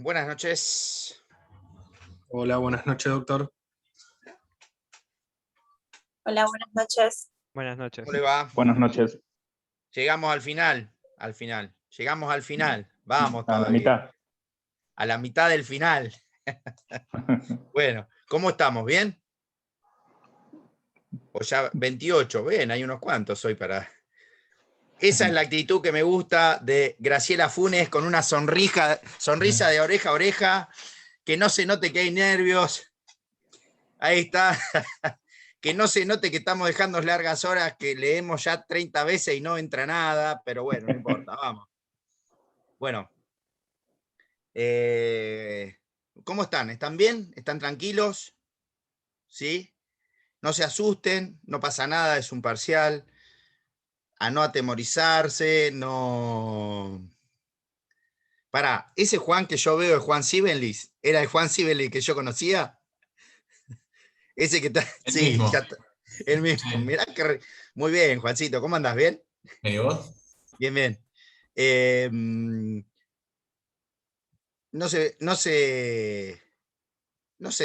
Buenas noches. Hola, buenas noches, doctor. Hola, buenas noches. Buenas noches. ¿Cómo le va? Buenas noches. Llegamos al final. Llegamos al final. Vamos A la todavía. mitad. A la mitad del final. Bueno, ¿cómo estamos? ¿Bien? O ya 28. Bien, hay unos cuantos hoy para... Esa es la actitud que me gusta de Graciela Funes, con una sonrisa de oreja a oreja, que no se note que hay nervios. Ahí está. Que no se note que estamos dejando largas horas, que leemos ya 30 veces y no entra nada, pero bueno, no importa, vamos. Bueno. ¿Cómo están? ¿Están bien? ¿Están tranquilos? ¿Sí? No se asusten, no pasa nada, es un parcial. A no atemorizarse, no... Pará, ese Juan que yo veo de Juan Sibelius, ¿era el Juan Sibelius que yo conocía? Ese que está... El sí, mismo. ya está. El mismo. Sí. Mirá que... Muy bien, Juancito, ¿cómo andás? ¿Bien? ¿Y vos? Bien, bien. No se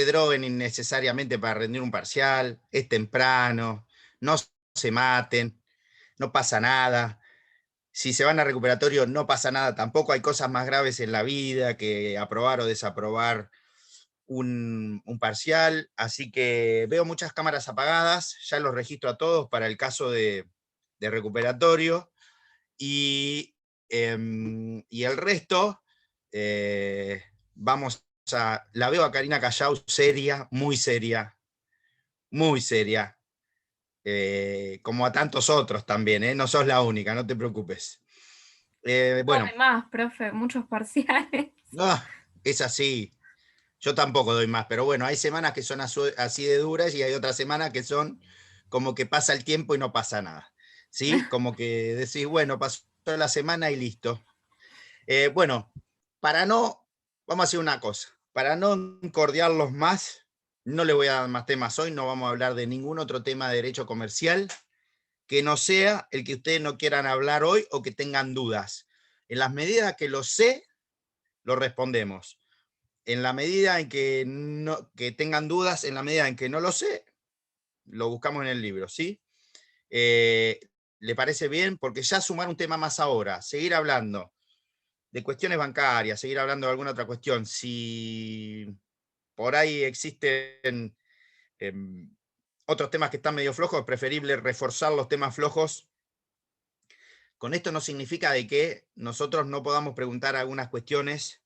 droguen innecesariamente para rendir un parcial, es temprano, no se maten, no pasa nada. Si se van a recuperatorio, no pasa nada tampoco. Hay cosas más graves en la vida que aprobar o desaprobar un parcial. Así que veo muchas cámaras apagadas, ya los registro a todos para el caso de recuperatorio. Y el resto, vamos a... La veo a Karina Callao seria, muy seria, muy seria. Como a tantos otros también, no sos la única, no te preocupes. Bueno, No, más, profe, muchos parciales. no, es así. Yo tampoco doy más, pero bueno, hay semanas que son así de duras y hay otras semanas que son como que pasa el tiempo y no pasa nada. ¿Sí? Como que decís, bueno, pasó la semana y listo. Bueno, vamos a hacer una cosa, para no encordiarlos más, no le voy a dar más temas hoy, no vamos a hablar de ningún otro tema de derecho comercial que no sea el que ustedes no quieran hablar hoy o que tengan dudas. En las medidas que lo sé, lo respondemos. En la medida en que tengan dudas, en la medida en que no lo sé, lo buscamos en el libro, ¿sí? ¿Le parece bien? Porque ya sumar un tema más ahora, seguir hablando de cuestiones bancarias, seguir hablando de alguna otra cuestión, si por ahí existen otros temas que están medio flojos, es preferible reforzar los temas flojos. Con esto no significa de que nosotros no podamos preguntar algunas cuestiones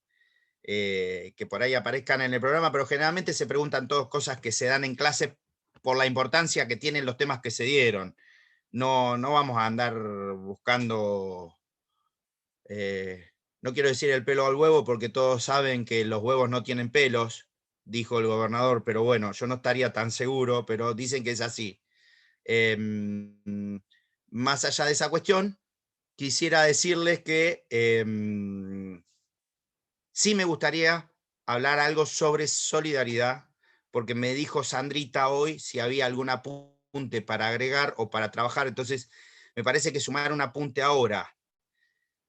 que por ahí aparezcan en el programa, pero generalmente se preguntan todas cosas que se dan en clase por la importancia que tienen los temas que se dieron. No vamos a andar buscando... no quiero decir el pelo al huevo porque todos saben que los huevos no tienen pelos, dijo el gobernador, pero bueno, yo no estaría tan seguro, pero dicen que es así. Más allá de esa cuestión, quisiera decirles que sí me gustaría hablar algo sobre solidaridad, porque me dijo Sandrita hoy si había algún apunte para agregar o para trabajar, entonces me parece que sumar un apunte ahora,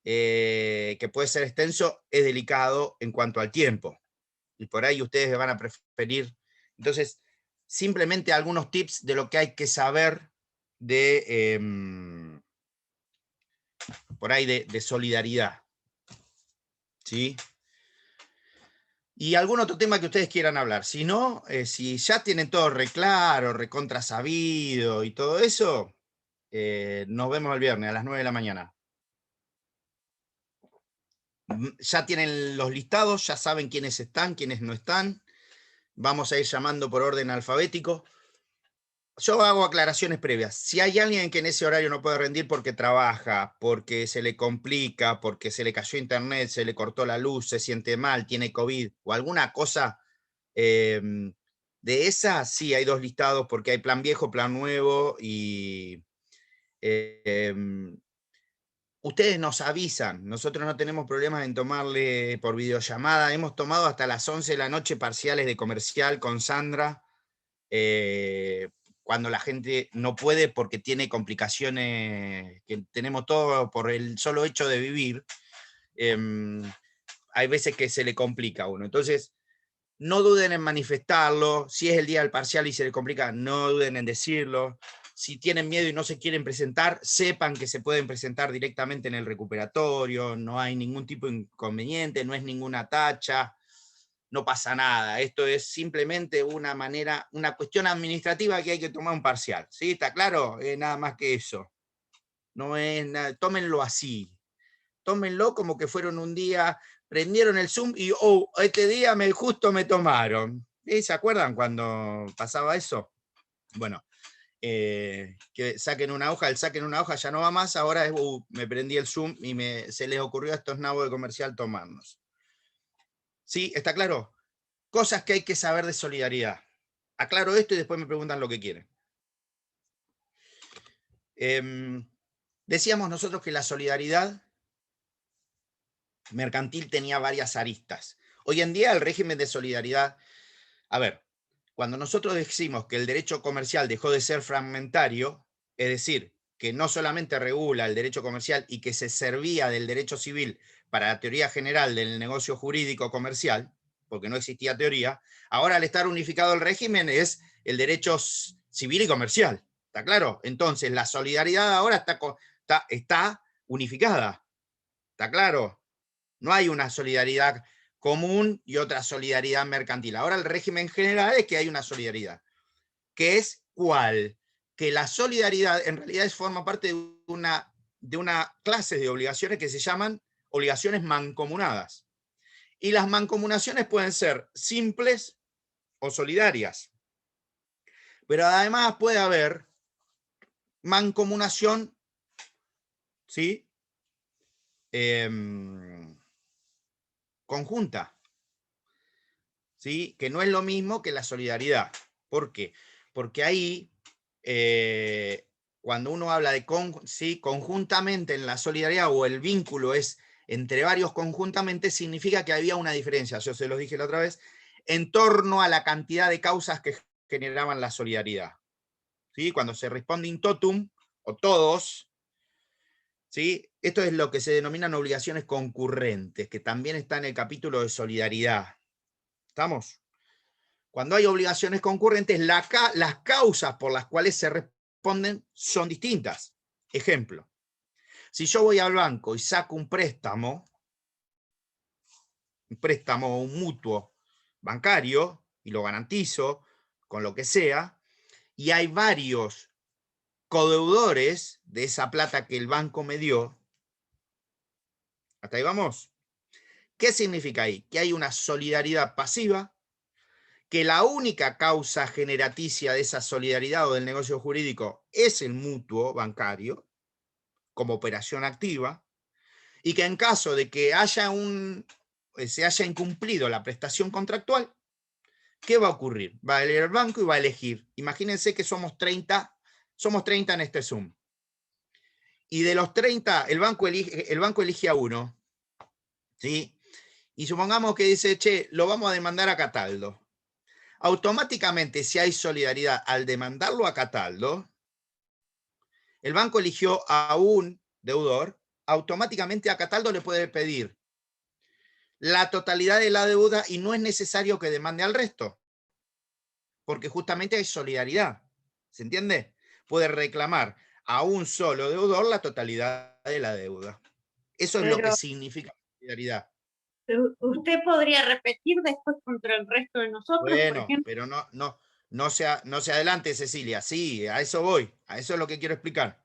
que puede ser extenso, es delicado en cuanto al tiempo. Y por ahí ustedes van a preferir. Entonces, simplemente algunos tips de lo que hay que saber de, por ahí, de solidaridad. ¿Sí? Y algún otro tema que ustedes quieran hablar. Si no, si ya tienen todo reclaro, recontrasabido y todo eso, nos vemos el viernes a las 9 de la mañana. Ya tienen los listados, ya saben quiénes están, quiénes no están. Vamos a ir llamando por orden alfabético. Yo hago aclaraciones previas. Si hay alguien que en ese horario no puede rendir porque trabaja, porque se le complica, porque se le cayó internet, se le cortó la luz, se siente mal, tiene COVID o alguna cosa de esa, sí, hay dos listados porque hay plan viejo, plan nuevo y ustedes nos avisan. Nosotros no tenemos problemas en tomarle por videollamada. Hemos tomado hasta las 11 de la noche parciales de comercial con Sandra. Cuando la gente no puede porque tiene complicaciones que tenemos todo por el solo hecho de vivir. hay veces que se le complica a uno. Entonces, no duden en manifestarlo. Si es el día del parcial y se le complica, no duden en decirlo. Si tienen miedo y no se quieren presentar, sepan que se pueden presentar directamente en el recuperatorio, no hay ningún tipo de inconveniente, no es ninguna tacha, no pasa nada. Esto es simplemente una manera, una cuestión administrativa que hay que tomar un parcial. ¿Sí? ¿Está claro? Nada más que eso. No es nada, tómenlo así. Tómenlo como que fueron un día, prendieron el Zoom y este día justo me tomaron. ¿Sí? ¿Se acuerdan cuando pasaba eso? Bueno, que saquen una hoja, el saquen una hoja ya no va más, ahora es, me prendí el Zoom y se les ocurrió a estos nabos de comercial tomarnos. ¿Sí? ¿Está claro? Cosas que hay que saber de solidaridad. Aclaro esto y después me preguntan lo que quieren. Decíamos nosotros que la solidaridad mercantil tenía varias aristas. Hoy en día el régimen de solidaridad, a ver, cuando nosotros decimos que el derecho comercial dejó de ser fragmentario, es decir, que no solamente regula el derecho comercial y que se servía del derecho civil para la teoría general del negocio jurídico comercial, porque no existía teoría, ahora al estar unificado el régimen es el derecho civil y comercial. ¿Está claro? Entonces la solidaridad ahora está unificada. ¿Está claro? No hay una solidaridad común y otra solidaridad mercantil. Ahora el régimen general es que hay una solidaridad. ¿Qué es cuál? Que la solidaridad en realidad forma parte de una clase de obligaciones que se llaman obligaciones mancomunadas. Y las mancomunaciones pueden ser simples o solidarias. Pero además puede haber mancomunación, ¿sí? Conjunta, ¿sí? Que no es lo mismo que la solidaridad. ¿Por qué? Porque ahí, cuando uno habla de ¿sí? Conjuntamente en la solidaridad o el vínculo es entre varios conjuntamente, significa que había una diferencia, yo se los dije la otra vez, en torno a la cantidad de causas que generaban la solidaridad. ¿Sí? Cuando se responde in totum, o todos, ¿sí? Esto es lo que se denominan obligaciones concurrentes, que también está en el capítulo de solidaridad. ¿Estamos? Cuando hay obligaciones concurrentes, las causas por las cuales se responden son distintas. Ejemplo, si yo voy al banco y saco un préstamo o un mutuo bancario, y lo garantizo con lo que sea, y hay varios codeudores de esa plata que el banco me dio, ¿hasta ahí vamos? ¿Qué significa ahí? Que hay una solidaridad pasiva, que la única causa generaticia de esa solidaridad o del negocio jurídico es el mutuo bancario, como operación activa, y que en caso de que se haya incumplido la prestación contractual, ¿qué va a ocurrir? Va a elegir el banco y va a elegir. Imagínense que somos 30 en este Zoom. Y de los 30, el banco elige a uno, ¿sí? Y supongamos que dice, che, lo vamos a demandar a Cataldo. Automáticamente, si hay solidaridad al demandarlo a Cataldo, el banco eligió a un deudor, automáticamente a Cataldo le puede pedir la totalidad de la deuda y no es necesario que demande al resto, porque justamente hay solidaridad. ¿Se entiende? Puede reclamar a un solo deudor la totalidad de la deuda. Eso es lo que significa solidaridad. ¿Usted podría repetir después contra el resto de nosotros, por Bueno, ejemplo? pero no se adelante, Cecilia. Sí, a eso voy. A eso es lo que quiero explicar.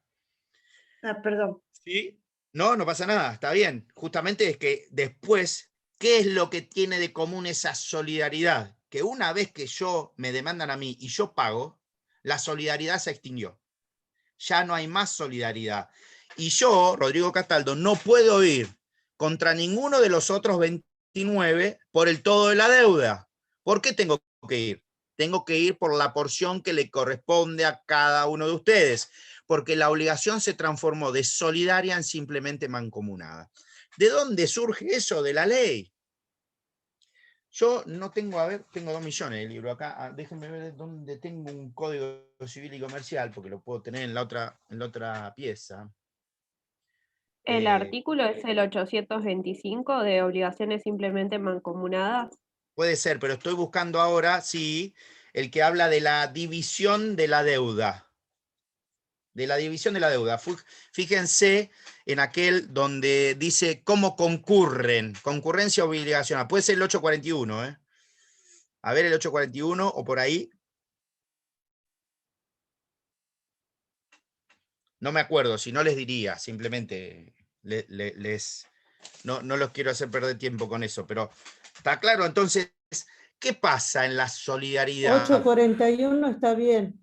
Ah, perdón. ¿Sí? No pasa nada, está bien. Justamente es que después, ¿qué es lo que tiene de común esa solidaridad? Que una vez que me demandan a mí y yo pago, la solidaridad se extinguió. Ya no hay más solidaridad. Y yo, Rodrigo Cataldo, no puedo ir contra ninguno de los otros 29 por el todo de la deuda. ¿Por qué tengo que ir? Tengo que ir por la porción que le corresponde a cada uno de ustedes, porque la obligación se transformó de solidaria en simplemente mancomunada. ¿De dónde surge eso de la ley? Yo no tengo, tengo 2 millones de libros acá. Déjenme ver dónde tengo un código civil y comercial, porque lo puedo tener en la otra pieza. El artículo es el 825 de obligaciones simplemente mancomunadas. Puede ser, pero estoy buscando ahora, sí, el que habla de la división de la deuda. De la división de la deuda. Fíjense en aquel donde dice cómo concurren, concurrencia obligacional. Puede ser el 841, ¿eh? A ver el 841 o por ahí. No me acuerdo, si no les diría, simplemente no los quiero hacer perder tiempo con eso, pero está claro. Entonces, ¿qué pasa en la solidaridad? 841 está bien.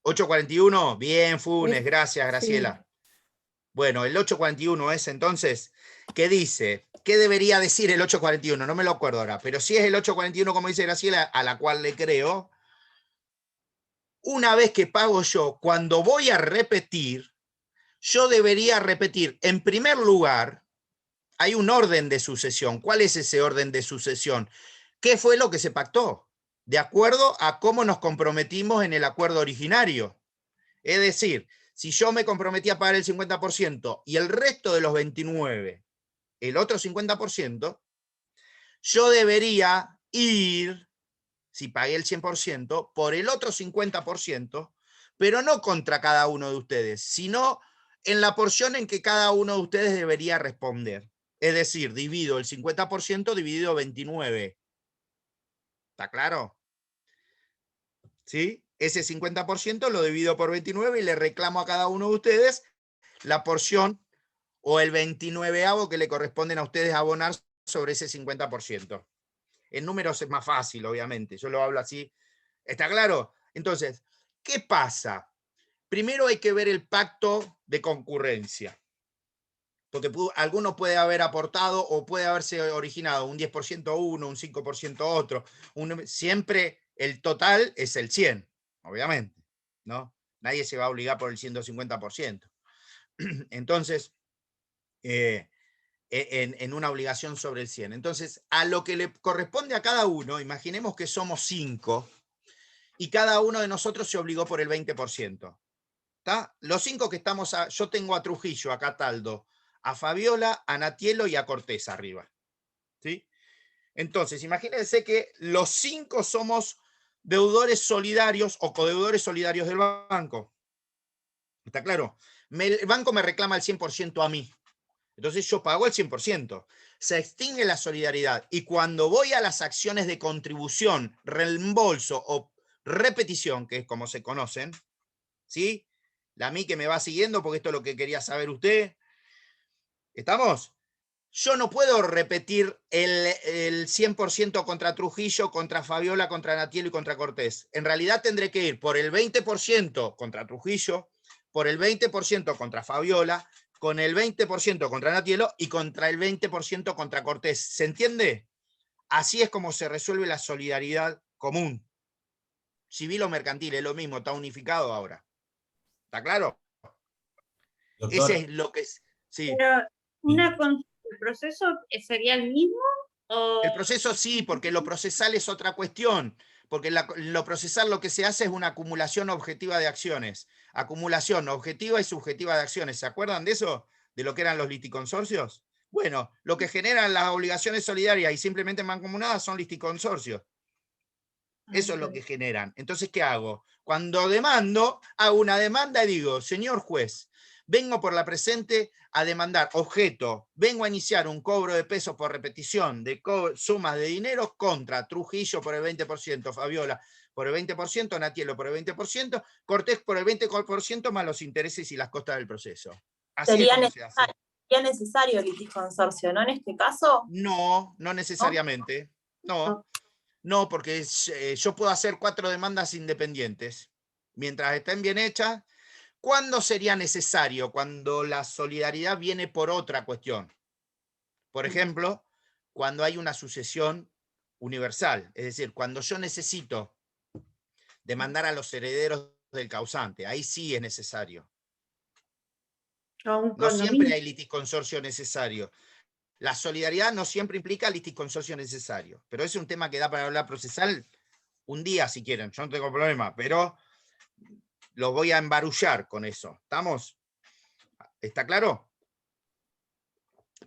841, bien, Funes, gracias, Sí. Graciela. Bueno, el 841 es entonces, ¿qué dice? ¿Qué debería decir el 841? No me lo acuerdo ahora, pero si es el 841, como dice Graciela, a la cual le creo, una vez que pago yo, cuando voy a repetir, yo debería repetir, en primer lugar, hay un orden de sucesión. ¿Cuál es ese orden de sucesión? ¿Qué fue lo que se pactó? De acuerdo a cómo nos comprometimos en el acuerdo originario. Es decir, si yo me comprometí a pagar el 50% y el resto de los 29, el otro 50%, yo debería ir, si pagué el 100%, por el otro 50%, pero no contra cada uno de ustedes, sino en la porción en que cada uno de ustedes debería responder. Es decir, divido el 50% dividido 29. ¿Está claro? ¿Sí? Ese 50% lo divido por 29 y le reclamo a cada uno de ustedes la porción o el 29avo que le corresponden a ustedes abonar sobre ese 50%. En números es más fácil, obviamente. Yo lo hablo así. ¿Está claro? Entonces, ¿qué pasa? Primero hay que ver el pacto de concurrencia. Porque alguno puede haber aportado o puede haberse originado un 10% uno, un 5% otro. Siempre el total es el 100, obviamente, ¿no? Nadie se va a obligar por el 150%. Entonces, en una obligación sobre el 100. Entonces, a lo que le corresponde a cada uno, imaginemos que somos 5 y cada uno de nosotros se obligó por el 20%. ¿Está? Los 5 que estamos, yo tengo a Trujillo, a Cataldo, a Fabiola, a Natielo y a Cortés arriba. ¿Sí? Entonces, imagínense que los 5 somos deudores solidarios o codeudores solidarios del banco. ¿Está claro? El banco me reclama el 100% a mí. Entonces yo pago el 100%. Se extingue la solidaridad. Y cuando voy a las acciones de contribución, reembolso o repetición, que es como se conocen, ¿sí? La mí que me va siguiendo, porque esto es lo que quería saber usted. ¿Estamos? Yo no puedo repetir el 100% contra Trujillo, contra Fabiola, contra Natielo y contra Cortés. En realidad tendré que ir por el 20% contra Trujillo, por el 20% contra Fabiola, con el 20% contra Natielo y contra el 20% contra Cortés. ¿Se entiende? Así es como se resuelve la solidaridad común. Civil o mercantil, es lo mismo, está unificado ahora. ¿Está claro? Doctor, Ese es lo que es. Sí. Pero una consulta, ¿el proceso sería el mismo? El proceso sí, porque lo procesal es otra cuestión. Porque lo procesal lo que se hace es una acumulación objetiva de acciones. Acumulación objetiva y subjetiva de acciones. ¿Se acuerdan de eso? ¿De lo que eran los liticonsorcios? Bueno, lo que generan las obligaciones solidarias y simplemente mancomunadas son liticonsorcios. Eso es lo que generan. Entonces, ¿qué hago? Cuando demando, hago una demanda y digo, señor juez, vengo por la presente a demandar objeto, vengo a iniciar un cobro de pesos por repetición de sumas de dinero contra Trujillo por el 20%, Fabiola por el 20%, Natielo por el 20%, Cortés por el 20% más los intereses y las costas del proceso. Así es como se hace. ¿Sería necesario el liticonsorcio, no en este caso? No, no necesariamente. No. No, porque yo puedo hacer 4 demandas independientes. Mientras estén bien hechas, ¿cuándo sería necesario? Cuando la solidaridad viene por otra cuestión. Por ejemplo, cuando hay una sucesión universal. Es decir, cuando yo necesito demandar a los herederos del causante. Ahí sí es necesario. No siempre hay liticonsorcio necesario. La solidaridad no siempre implica liticonsorcio necesario. Pero es un tema que da para hablar procesal un día si quieren, yo no tengo problema, pero los voy a embarullar con eso. ¿Estamos? ¿Está claro?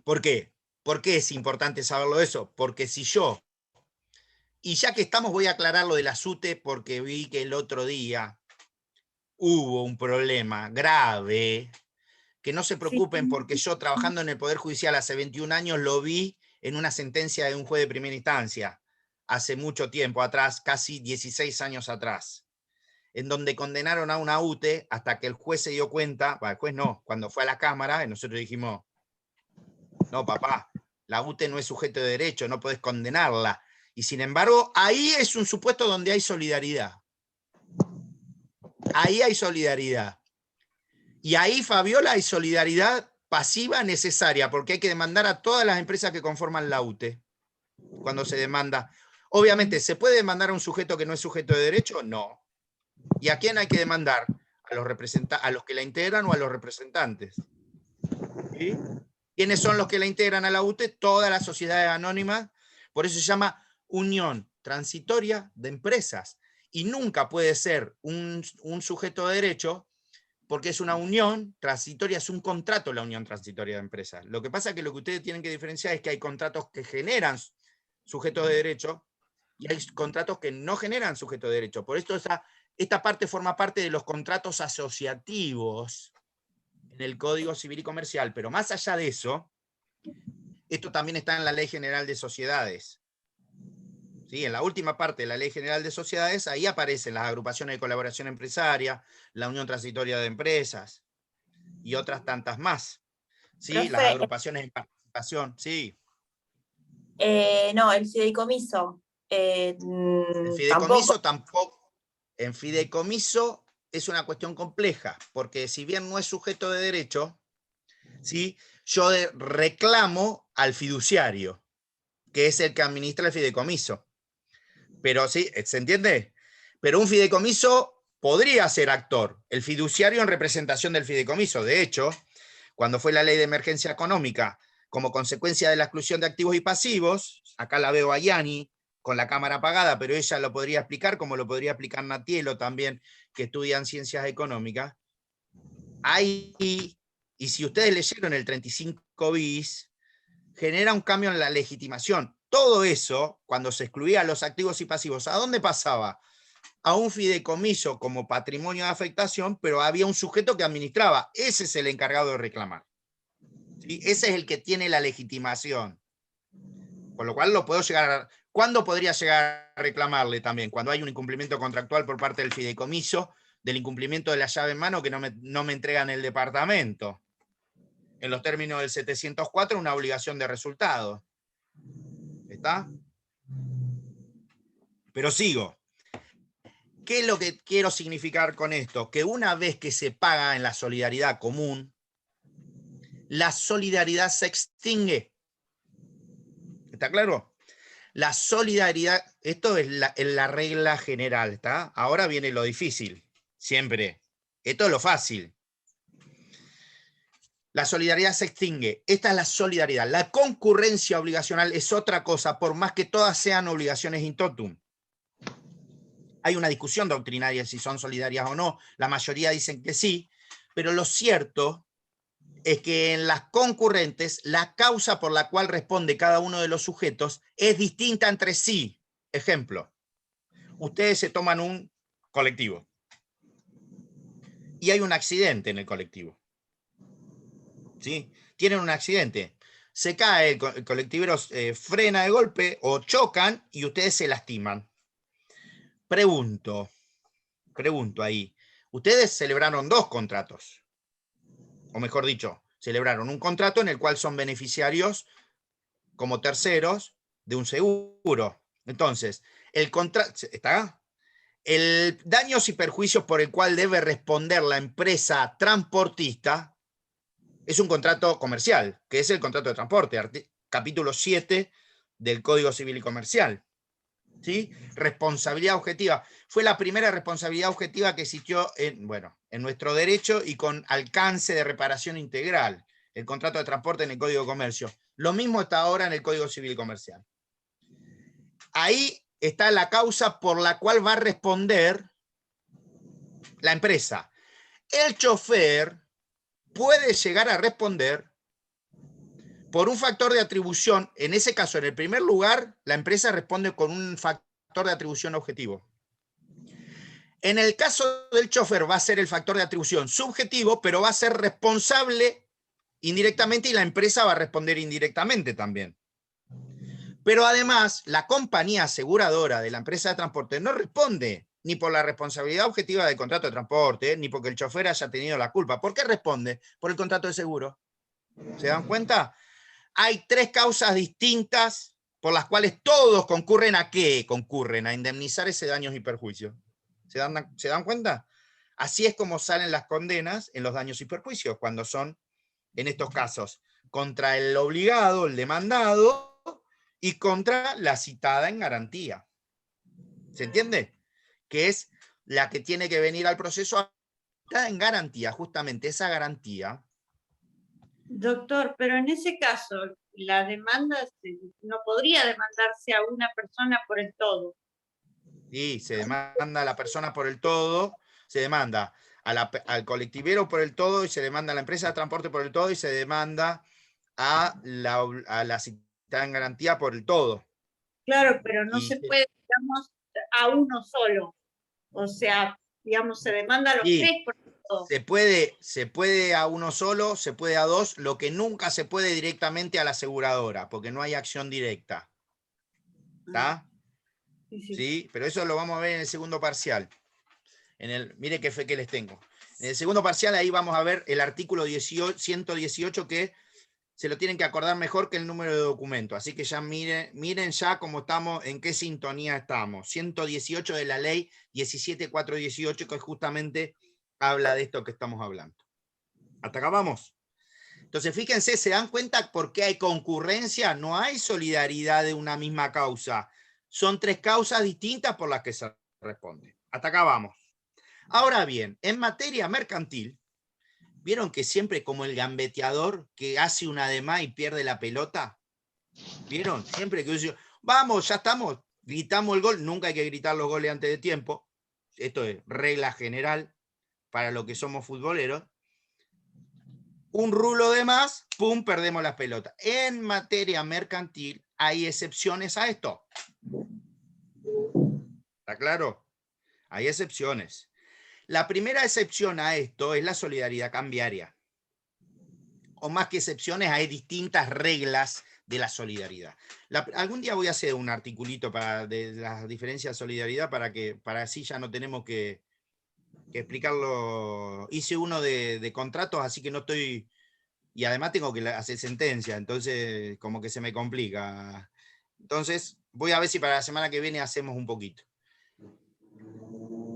¿Por qué? ¿Por qué es importante saberlo eso? Porque si yo, y ya que estamos voy a aclarar lo de la SUTE porque vi que el otro día hubo un problema grave, que no se preocupen porque yo trabajando en el Poder Judicial hace 21 años lo vi en una sentencia de un juez de primera instancia, hace mucho tiempo atrás, casi 16 años atrás, en donde condenaron a una UTE hasta que el juez se dio cuenta, el juez no, cuando fue a la Cámara, nosotros dijimos, no papá, la UTE no es sujeto de derecho, no podés condenarla. Y sin embargo, ahí es un supuesto donde hay solidaridad. Ahí hay solidaridad. Y ahí, Fabiola, hay solidaridad pasiva necesaria, porque hay que demandar a todas las empresas que conforman la UTE. Cuando se demanda. Obviamente, ¿se puede demandar a un sujeto que no es sujeto de derecho? No. ¿Y a quién hay que demandar? ¿A los que la integran o a los representantes? ¿Sí? ¿Quiénes son los que la integran a la UTE? Todas las sociedades anónimas. Por eso se llama Unión Transitoria de Empresas. Y nunca puede ser un sujeto de derecho, porque es una unión transitoria, es un contrato la unión transitoria de empresas. Lo que pasa es que lo que ustedes tienen que diferenciar es que hay contratos que generan sujetos de derecho y hay contratos que no generan sujetos de derecho. Por esto esta parte forma parte de los contratos asociativos en el Código Civil y Comercial, pero más allá de eso, esto también está en la Ley General de Sociedades. ¿Sí? En la última parte de la Ley General de Sociedades, ahí aparecen las agrupaciones de colaboración empresaria, la Unión Transitoria de Empresas y otras tantas más. ¿Sí? Profe, Las agrupaciones en participación, sí. No, el fideicomiso. El fideicomiso tampoco. En fideicomiso es una cuestión compleja, porque si bien no es sujeto de derecho, ¿sí? Yo reclamo al fiduciario, que es el que administra el fideicomiso. Pero sí, ¿se entiende? Pero un fideicomiso podría ser actor, el fiduciario en representación del fideicomiso. De hecho, cuando fue la ley de emergencia económica, como consecuencia de la exclusión de activos y pasivos, acá la veo a Yani con la cámara apagada, pero ella lo podría explicar, como lo podría explicar Natielo también, que estudian ciencias económicas. Ahí, y si ustedes leyeron el 35 bis, genera un cambio en la legitimación. Todo eso, cuando se excluían los activos y pasivos, ¿a dónde pasaba? A un fideicomiso como patrimonio de afectación, pero había un sujeto que administraba. Ese es el encargado de reclamar. ¿Sí? Ese es el que tiene la legitimación. Con lo cual lo puedo llegar ¿cuándo podría llegar a reclamarle también? Cuando hay un incumplimiento contractual por parte del fideicomiso, del incumplimiento de la llave en mano que no me entregan el departamento. En los términos del 704, una obligación de resultado. ¿Está? Pero sigo. ¿Qué es lo que quiero significar con esto? Que una vez que se paga en la solidaridad común, la solidaridad se extingue. ¿Está claro? La solidaridad, esto es la regla general, ¿está? Ahora viene lo difícil, siempre. Esto es lo fácil. La solidaridad se extingue. Esta es la solidaridad. La concurrencia obligacional es otra cosa, por más que todas sean obligaciones in totum. Hay una discusión doctrinaria si son solidarias o no. La mayoría dicen que sí, pero lo cierto es que en las concurrentes la causa por la cual responde cada uno de los sujetos es distinta entre sí. Ejemplo, ustedes se toman un colectivo y hay un accidente en el colectivo. ¿Sí? Tienen un accidente. Se cae, el colectivero frena de golpe o chocan y ustedes se lastiman. Pregunto ahí, ustedes celebraron dos contratos, o mejor dicho, celebraron un contrato en el cual son beneficiarios como terceros de un seguro. Entonces, el contrato, ¿está? El daños y perjuicios por el cual debe responder la empresa transportista es un contrato comercial, que es el contrato de transporte, capítulo 7 del Código Civil y Comercial. ¿Sí? Responsabilidad objetiva. Fue la primera responsabilidad objetiva que existió en nuestro derecho y con alcance de reparación integral. El contrato de transporte en el Código de Comercio. Lo mismo está ahora en el Código Civil y Comercial. Ahí está la causa por la cual va a responder la empresa. El chofer puede llegar a responder por un factor de atribución, en ese caso, en el primer lugar, la empresa responde con un factor de atribución objetivo. En el caso del chofer va a ser el factor de atribución subjetivo, pero va a ser responsable indirectamente y la empresa va a responder indirectamente también. Pero además, la compañía aseguradora de la empresa de transporte no responde ni por la responsabilidad objetiva del contrato de transporte, ni porque el chofer haya tenido la culpa. ¿Por qué responde? Por el contrato de seguro. ¿Se dan cuenta? Hay 3 causas distintas por las cuales todos concurren ¿a qué? Concurren a indemnizar ese daños y perjuicios. ¿Se dan cuenta? Así es como salen las condenas en los daños y perjuicios, cuando son, en estos casos, contra el obligado, el demandado, y contra la citada en garantía. ¿Se entiende? Que es la que tiene que venir al proceso en garantía, justamente esa garantía. Doctor, pero en ese caso, la demanda no podría demandarse a una persona por el todo. Sí, se demanda a la persona por el todo, se demanda al colectivero por el todo, y se demanda a la empresa de transporte por el todo, y se demanda a la citada en garantía por el todo. Claro, pero no Y se puede, digamos, a uno solo. O sea, digamos, se demanda a los sí, 3 por todo. se puede a uno solo, se puede a 2, lo que nunca se puede directamente a la aseguradora, porque no hay acción directa. ¿Está? Sí, sí. ¿Sí? Pero eso lo vamos a ver en el segundo parcial. Mire qué fe que les tengo. En el segundo parcial ahí vamos a ver el artículo 118 que se lo tienen que acordar mejor que el número de documento. Así que ya miren ya cómo estamos, en qué sintonía estamos. 118 de la ley 17418, que justamente habla de esto que estamos hablando. ¿Hasta acá vamos? Entonces, fíjense, ¿se dan cuenta por qué hay concurrencia? No hay solidaridad de una misma causa. Son 3 causas distintas por las que se responde. Hasta acá vamos. Ahora bien, en materia mercantil, ¿vieron que siempre como el gambeteador que hace una de más y pierde la pelota? ¿Vieron? Siempre que dice, vamos, ya estamos, gritamos el gol, nunca hay que gritar los goles antes de tiempo. Esto es regla general para los que somos futboleros. Un rulo de más, pum, perdemos las pelotas. En materia mercantil hay excepciones a esto. ¿Está claro? Hay excepciones. La primera excepción a esto es la solidaridad cambiaria. O más que excepciones, hay distintas reglas de la solidaridad. Algún día voy a hacer un articulito de las diferencias de solidaridad para así ya no tenemos que explicarlo. Hice uno de contratos, así que no estoy... Y además tengo que hacer sentencia, entonces como que se me complica. Entonces voy a ver si para la semana que viene hacemos un poquito.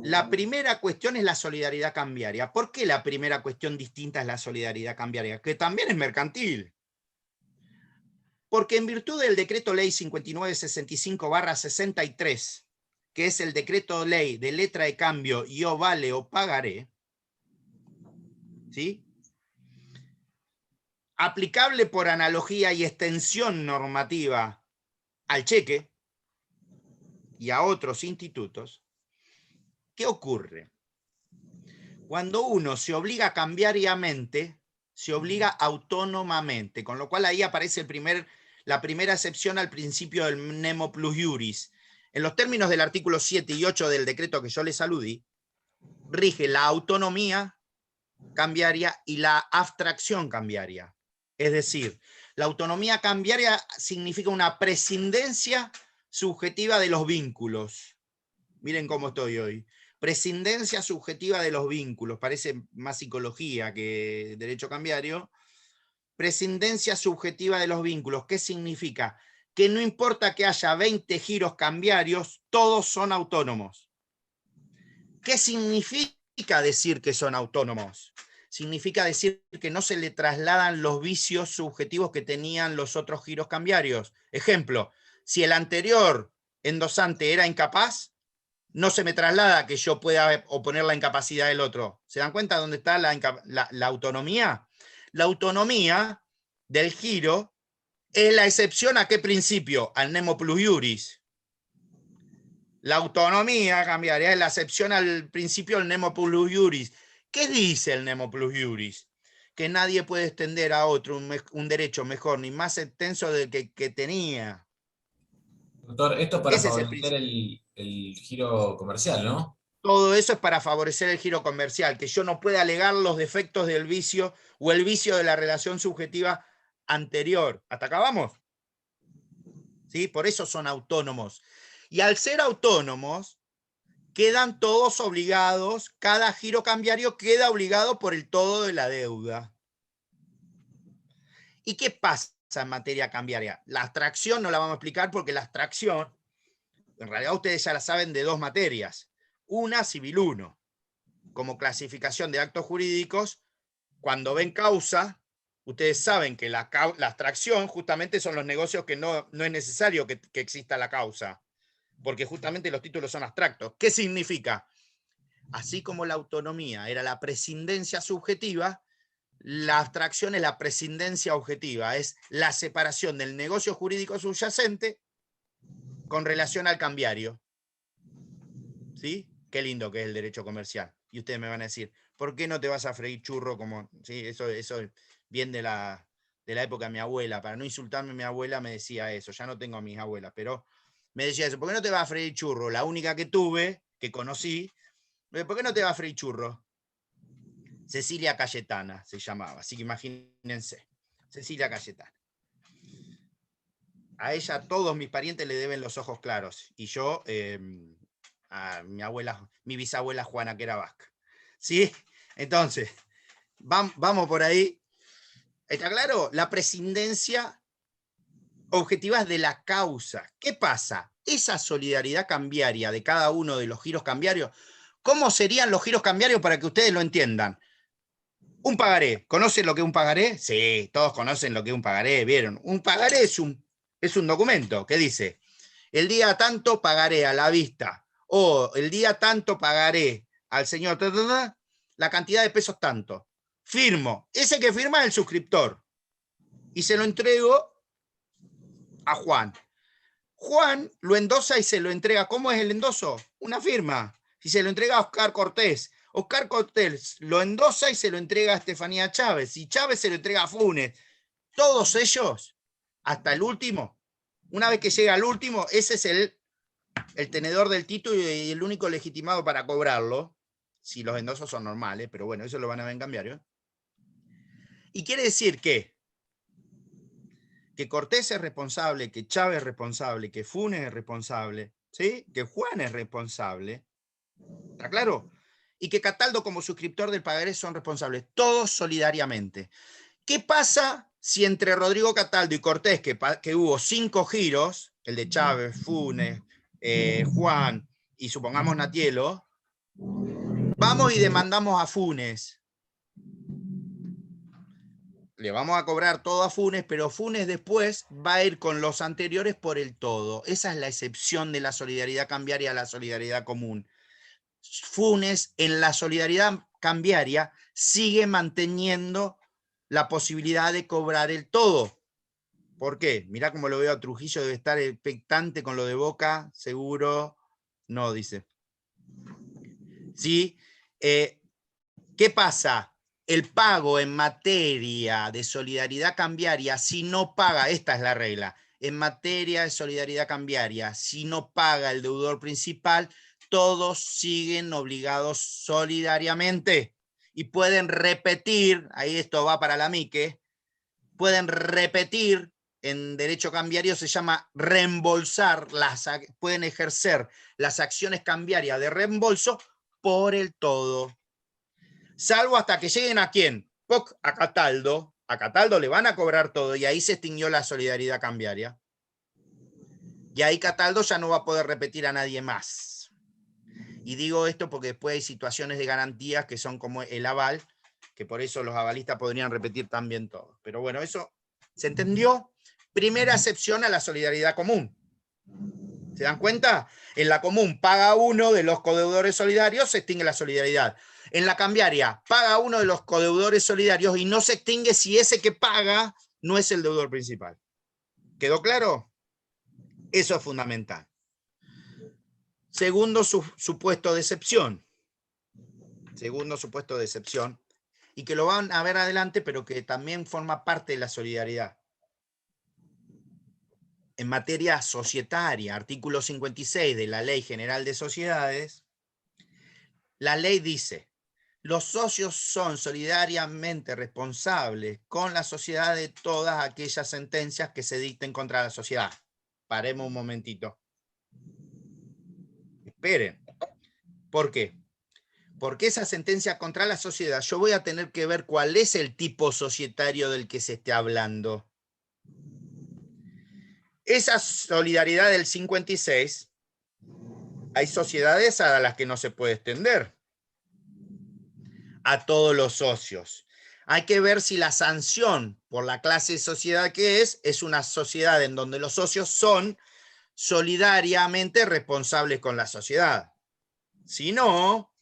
La primera cuestión es la solidaridad cambiaria. ¿Por qué la primera cuestión distinta es la solidaridad cambiaria? Que también es mercantil. Porque en virtud del decreto ley 5965/63, que es el decreto ley de letra de cambio y o vale o pagaré, ¿sí? Aplicable por analogía y extensión normativa al cheque y a otros institutos, ¿qué ocurre? Cuando uno se obliga cambiariamente, se obliga autónomamente, con lo cual ahí aparece la primera excepción al principio del nemo plus iuris. En los términos del artículo 7 y 8 del decreto que yo les aludí, rige la autonomía cambiaria y la abstracción cambiaria. Es decir, la autonomía cambiaria significa una prescindencia subjetiva de los vínculos. Miren cómo estoy hoy. Prescindencia subjetiva de los vínculos. Parece más psicología que derecho cambiario. Prescindencia subjetiva de los vínculos. ¿Qué significa? Que no importa que haya 20 giros cambiarios, todos son autónomos. ¿Qué significa decir que son autónomos? Significa decir que no se le trasladan los vicios subjetivos que tenían los otros giros cambiarios. Ejemplo, si el anterior endosante era incapaz, no se me traslada que yo pueda oponer la incapacidad del otro. ¿Se dan cuenta dónde está la autonomía? La autonomía del giro es la excepción ¿a qué principio? Al nemo plus iuris. La autonomía cambiaria es la excepción al principio del nemo plus iuris. ¿Qué dice el nemo plus iuris? que nadie puede extender a otro un derecho mejor ni más extenso del que tenía. Doctor, esto es para Ese es el favorecer principio. el giro comercial, ¿no? Todo eso es para favorecer el giro comercial, que yo no pueda alegar los defectos del vicio o el vicio de la relación subjetiva anterior. ¿Hasta acá vamos? ¿Sí? Por eso son autónomos. Y al ser autónomos, quedan todos obligados, cada giro cambiario queda obligado por el todo de la deuda. ¿Y qué pasa en materia cambiaria? La abstracción no la vamos a explicar porque la abstracción, en realidad ustedes ya la saben de dos materias. Una, Civil 1, como clasificación de actos jurídicos. Cuando ven causa, ustedes saben que la abstracción justamente son los negocios que no es necesario que exista la causa, porque justamente los títulos son abstractos. ¿Qué significa? Así como la autonomía era la prescindencia subjetiva, la abstracción es la prescindencia objetiva, es la separación del negocio jurídico subyacente con relación al cambiario. ¿Sí? Qué lindo que es el derecho comercial. Y ustedes me van a decir, ¿por qué no te vas a freír churro como... Sí, eso viene de la época de mi abuela. Para no insultarme, mi abuela me decía eso. Ya no tengo a mis abuelas, pero me decía eso. ¿Por qué no te vas a freír churro? La única que tuve, que conocí, ¿por qué no te vas a freír churro? Cecilia Cayetana se llamaba, así que imagínense. Cecilia Cayetana. A ella todos mis parientes le deben los ojos claros. Y yo... a mi bisabuela Juana, que era vasca. ¿Sí? Entonces, vamos por ahí. ¿Está claro? La prescindencia objetiva es de la causa. ¿Qué pasa? Esa solidaridad cambiaria de cada uno de los giros cambiarios, ¿cómo serían los giros cambiarios para que ustedes lo entiendan? Un pagaré. ¿Conocen lo que es un pagaré? Sí, todos conocen lo que es un pagaré, ¿vieron? Un pagaré es un documento que dice, el día tanto pagaré a la vista, o el día tanto pagaré al señor, la cantidad de pesos tanto. Firmo. Ese que firma es el suscriptor. Y se lo entrego a Juan. Juan lo endosa y se lo entrega. ¿Cómo es el endoso? Una firma. Y se lo entrega a Oscar Cortés. Oscar Cortés lo endosa y se lo entrega a Estefanía Chávez. Y Chávez se lo entrega a Funes. Todos ellos, hasta el último, una vez que llega al último, ese es el tenedor del título y el único legitimado para cobrarlo, si los endosos son normales, pero bueno, eso lo van a ver en cambiario. Y quiere decir que Cortés es responsable, que Chávez es responsable, que Funes es responsable, ¿sí? Que Juan es responsable, ¿está claro? Y que Cataldo como suscriptor del pagaré son responsables, todos solidariamente. ¿Qué pasa si entre Rodrigo Cataldo y Cortés, que hubo 5 giros, el de Chávez, Funes, Juan y supongamos Natielo, vamos y demandamos a Funes? Le vamos a cobrar todo a Funes, pero Funes después va a ir con los anteriores por el todo. Esa es la excepción de la solidaridad cambiaria a la solidaridad común. Funes en la solidaridad cambiaria sigue manteniendo la posibilidad de cobrar el todo. ¿Por qué? Mirá cómo lo veo a Trujillo, debe estar expectante con lo de Boca, seguro. No, dice. ¿Sí? ¿Qué pasa? El pago en materia de solidaridad cambiaria, si no paga, esta es la regla, en materia de solidaridad cambiaria, si no paga el deudor principal, todos siguen obligados solidariamente y pueden repetir, ahí esto va para la MIQUE, pueden repetir, en derecho cambiario se llama reembolsar, pueden ejercer las acciones cambiarias de reembolso por el todo. Salvo hasta que lleguen a quién, a Cataldo. A Cataldo le van a cobrar todo y ahí se extinguió la solidaridad cambiaria. Y ahí Cataldo ya no va a poder repetir a nadie más. Y digo esto porque después hay situaciones de garantías que son como el aval, que por eso los avalistas podrían repetir también todo. Pero bueno, eso se entendió. Primera excepción a la solidaridad común. ¿Se dan cuenta? En la común paga uno de los codeudores solidarios, se extingue la solidaridad. En la cambiaria paga uno de los codeudores solidarios y no se extingue si ese que paga no es el deudor principal. ¿Quedó claro? Eso es fundamental. Segundo supuesto de excepción. Segundo supuesto de excepción. y que lo van a ver adelante, pero que también forma parte de la solidaridad. En materia societaria, artículo 56 de la Ley General de Sociedades, la ley dice: los socios son solidariamente responsables con la sociedad de todas aquellas sentencias que se dicten contra la sociedad. Paremos un momentito. Esperen. ¿Por qué? Porque esa sentencia contra la sociedad, yo voy a tener que ver cuál es el tipo societario del que se esté hablando. Esa solidaridad del 56, hay sociedades a las que no se puede extender a todos los socios. Hay que ver si la sanción por la clase de sociedad que es una sociedad en donde los socios son solidariamente responsables con la sociedad. Si no,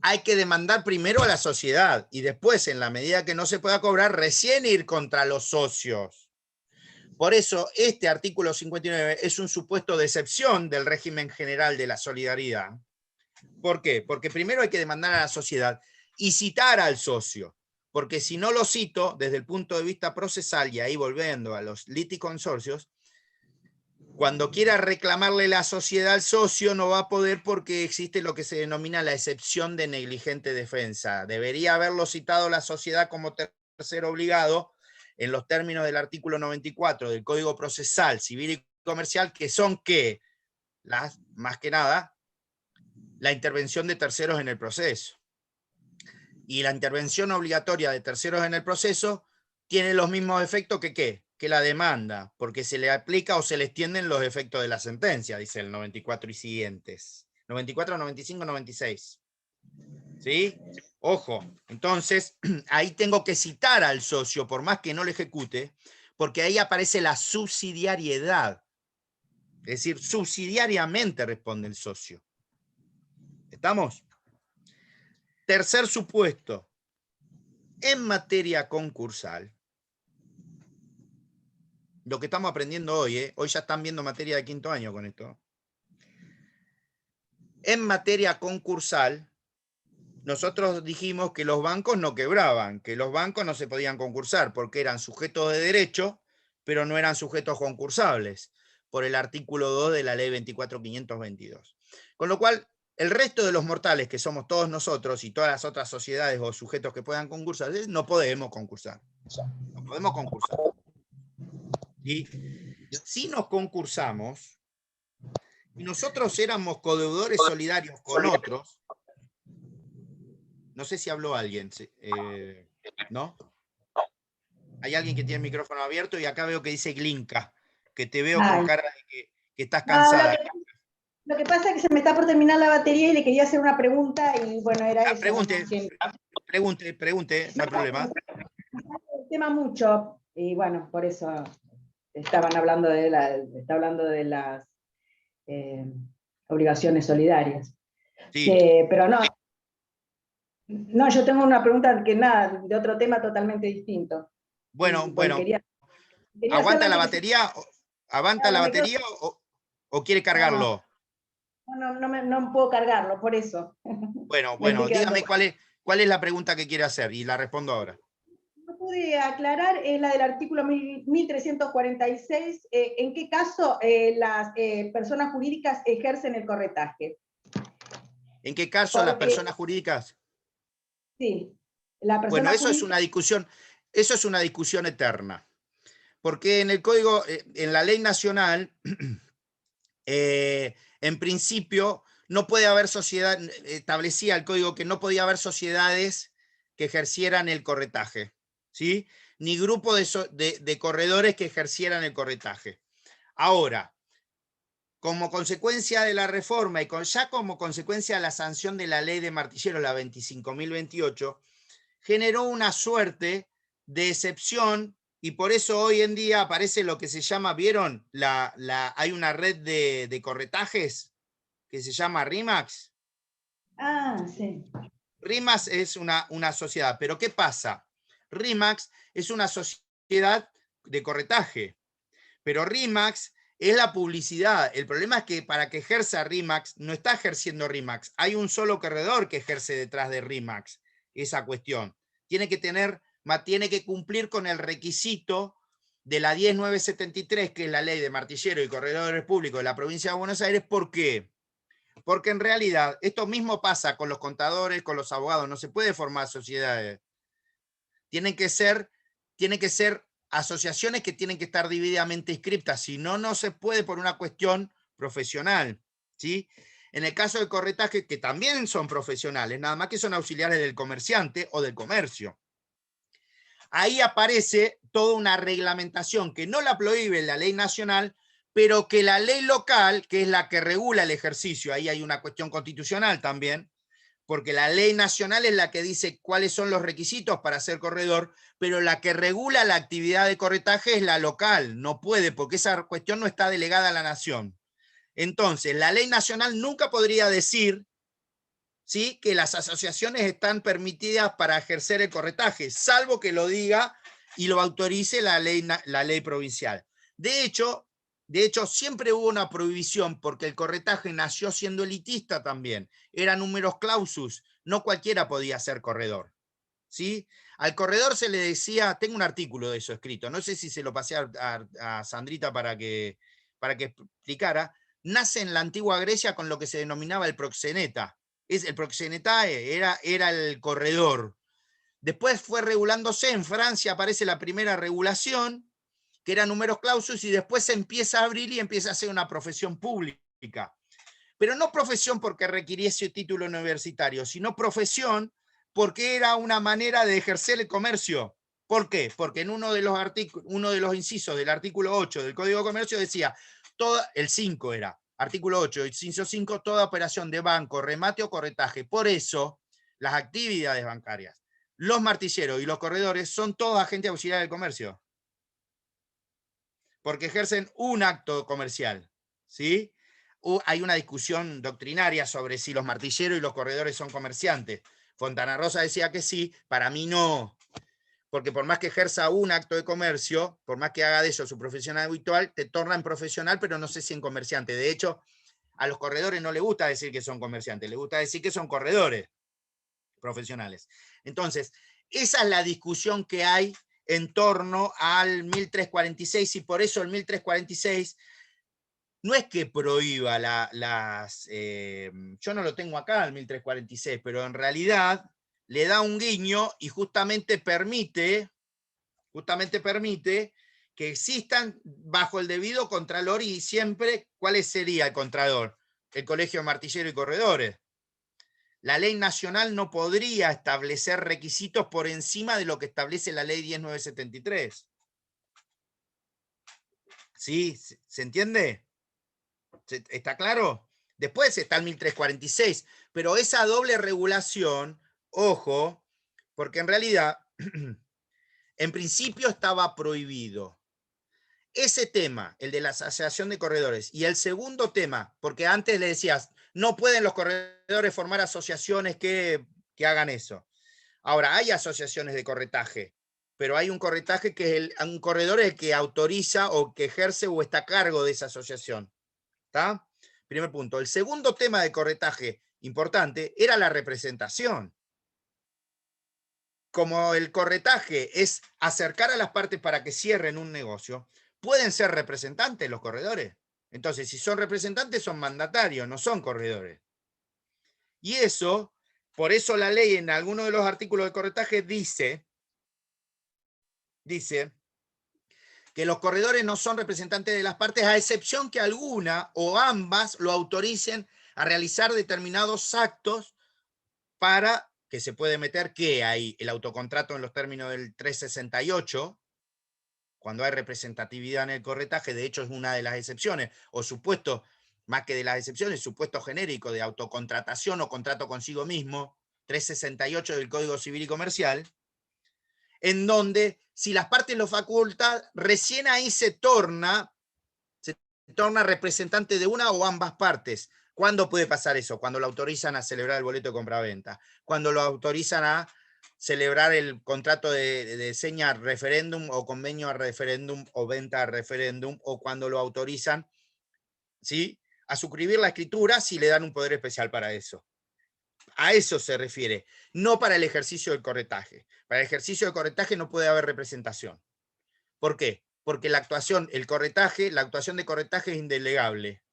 hay que demandar primero a la sociedad y después, en la medida que no se pueda cobrar, recién ir contra los socios. Por eso, este artículo 59 es un supuesto de excepción del régimen general de la solidaridad. ¿Por qué? Porque primero hay que demandar a la sociedad y citar al socio, porque si no lo cito desde el punto de vista procesal, y ahí volviendo a los liticonsorcios, cuando quiera reclamarle la sociedad al socio no va a poder porque existe lo que se denomina la excepción de negligente defensa. Debería haberlo citado la sociedad como tercero obligado en los términos del artículo 94 del Código Procesal Civil y Comercial, que son ¿qué? Más que nada, la intervención de terceros en el proceso. Y la intervención obligatoria de terceros en el proceso tiene los mismos efectos que ¿qué? Que la demanda, porque se le aplica o se le extienden los efectos de la sentencia, dice el 94 y siguientes. 94, 95, 96. ¿Sí? Ojo, entonces ahí tengo que citar al socio, por más que no lo ejecute, porque ahí aparece la subsidiariedad. Es decir, subsidiariamente responde el socio. ¿Estamos? Tercer supuesto. En materia concursal, lo que estamos aprendiendo hoy, hoy ya están viendo materia de quinto año con esto. En materia concursal, nosotros dijimos que los bancos no quebraban, que los bancos no se podían concursar porque eran sujetos de derecho, pero no eran sujetos concursables, por el artículo 2 de la ley 24.522. Con lo cual, el resto de los mortales, que somos todos nosotros y todas las otras sociedades o sujetos que puedan concursar, no podemos concursar. No podemos concursar. Y si nos concursamos, y nosotros éramos codeudores solidarios con otros, no sé si habló alguien, ¿no? Hay alguien que tiene el micrófono abierto y acá veo que dice Glinka, que te veo con cara de que estás cansada. Lo que pasa es que se me está por terminar la batería y le quería hacer una pregunta y bueno, era eso. Pregunte, no hay problema. El tema mucho y bueno, por eso estaban hablando está hablando de las obligaciones solidarias. Sí. Pero no, yo tengo una pregunta que nada, de otro tema totalmente distinto. Bueno. Quería ¿Aguanta la batería? ¿Aguanta la batería o quiere cargarlo? No puedo cargarlo, por eso. Bueno, dígame cuál es la pregunta que quiere hacer y la respondo ahora. No pude aclarar, es la del artículo 1346, ¿en qué caso las personas jurídicas ejercen el corretaje? ¿En qué caso las personas jurídicas? Sí, la persona bueno, eso jurídica... es una discusión eterna. Porque en el código, en la ley nacional, en principio, no puede haber sociedad, establecía el código que no podía haber sociedades que ejercieran el corretaje, ¿sí? Ni grupo de corredores que ejercieran el corretaje. Ahora, como consecuencia de la reforma y ya como consecuencia de la sanción de la ley de Martillero, la 25.028, generó una suerte de excepción y por eso hoy en día aparece lo que se llama, ¿vieron? Hay una red de corretajes que se llama RIMAX. Ah, sí. RIMAX es una sociedad, pero ¿qué pasa? RIMAX es una sociedad de corretaje, pero RIMAX es la publicidad. El problema es que para que ejerza RIMAX, no está ejerciendo RIMAX. Hay un solo corredor que ejerce detrás de RIMAX esa cuestión, tiene que cumplir con el requisito de la 10973, que es la ley de martilleros y corredores públicos de la provincia de Buenos Aires. ¿Por qué? Porque en realidad esto mismo pasa con los contadores, con los abogados. No se puede formar sociedades. Tienen que ser asociaciones que tienen que estar debidamente inscriptas. Si no, no se puede por una cuestión profesional, ¿sí? En el caso del corretaje, que también son profesionales, nada más que son auxiliares del comerciante o del comercio. Ahí aparece toda una reglamentación que no la prohíbe la ley nacional, pero que la ley local, que es la que regula el ejercicio, ahí hay una cuestión constitucional también, porque la ley nacional es la que dice cuáles son los requisitos para ser corredor, pero la que regula la actividad de corretaje es la local, no puede, porque esa cuestión no está delegada a la nación. Entonces, la ley nacional nunca podría decir, ¿sí?, que las asociaciones están permitidas para ejercer el corretaje, salvo que lo diga y lo autorice la ley provincial. De hecho, siempre hubo una prohibición porque el corretaje nació siendo elitista también. Era numerus clausus, no cualquiera podía ser corredor, ¿sí? Al corredor se le decía, tengo un artículo de eso escrito, no sé si se lo pasé a Sandrita para que explicara. Nace en la antigua Grecia con lo que se denominaba el proxeneta. El proxenetae era el corredor. Después fue regulándose, en Francia aparece la primera regulación, que era numerus clausus, y después se empieza a abrir y empieza a ser una profesión pública. Pero no profesión porque requiriese título universitario, sino profesión porque era una manera de ejercer el comercio. ¿Por qué? Porque en uno de los incisos del artículo 8 del Código de Comercio decía, el 5 era, artículo 8, inciso 5, toda operación de banco, remate o corretaje. Por eso, las actividades bancarias, los martilleros y los corredores son todos agentes auxiliares del comercio, porque ejercen un acto comercial, ¿sí? Hay una discusión doctrinaria sobre si los martilleros y los corredores son comerciantes. Fontana Rosa decía que sí, para mí no, porque por más que ejerza un acto de comercio, por más que haga de eso su profesión habitual, te torna en profesional, pero no sé si en comerciante. De hecho, a los corredores no les gusta decir que son comerciantes, les gusta decir que son corredores profesionales. Entonces, esa es la discusión que hay en torno al 1346, y por eso el 1346 no es que prohíba yo no lo tengo acá, el 1346, pero en realidad le da un guiño y justamente permite que existan bajo el debido contralor, y siempre, ¿cuál sería el contralor? El Colegio de Martilleros y Corredores. La ley nacional no podría establecer requisitos por encima de lo que establece la ley 10973. ¿Sí? ¿Se entiende? ¿Está claro? Después está el 1346, pero esa doble regulación, ojo, porque en realidad, en principio estaba prohibido. Ese tema, el de la asociación de corredores, y el segundo tema, porque antes le decías, no pueden los corredores formar asociaciones que hagan eso. Ahora, hay asociaciones de corretaje, pero hay un corretaje que es un corredor el que autoriza o que ejerce o está a cargo de esa asociación. ¿Está? Primer punto. El segundo tema de corretaje importante era la representación. Como el corretaje es acercar a las partes para que cierren un negocio, pueden ser representantes los corredores. Entonces, si son representantes, son mandatarios, no son corredores. Y eso, por eso la ley en alguno de los artículos de corretaje dice que los corredores no son representantes de las partes, a excepción que alguna o ambas lo autoricen a realizar determinados actos para que se puede meter, que hay el autocontrato en los términos del 368, cuando hay representatividad en el corretaje. De hecho es una de las excepciones, o supuesto, más que de las excepciones, supuesto genérico de autocontratación o contrato consigo mismo, 368 del Código Civil y Comercial, en donde si las partes lo facultan, recién ahí se torna representante de una o ambas partes. ¿Cuándo puede pasar eso? Cuando lo autorizan a celebrar el boleto de compraventa, cuando lo autorizan a celebrar el contrato de seña referéndum o convenio a referéndum o venta a referéndum, o cuando lo autorizan, ¿sí?, a suscribir la escritura si le dan un poder especial para eso. A eso se refiere, no para el ejercicio del corretaje. Para el ejercicio del corretaje no puede haber representación. ¿Por qué? Porque la actuación de corretaje es indelegable.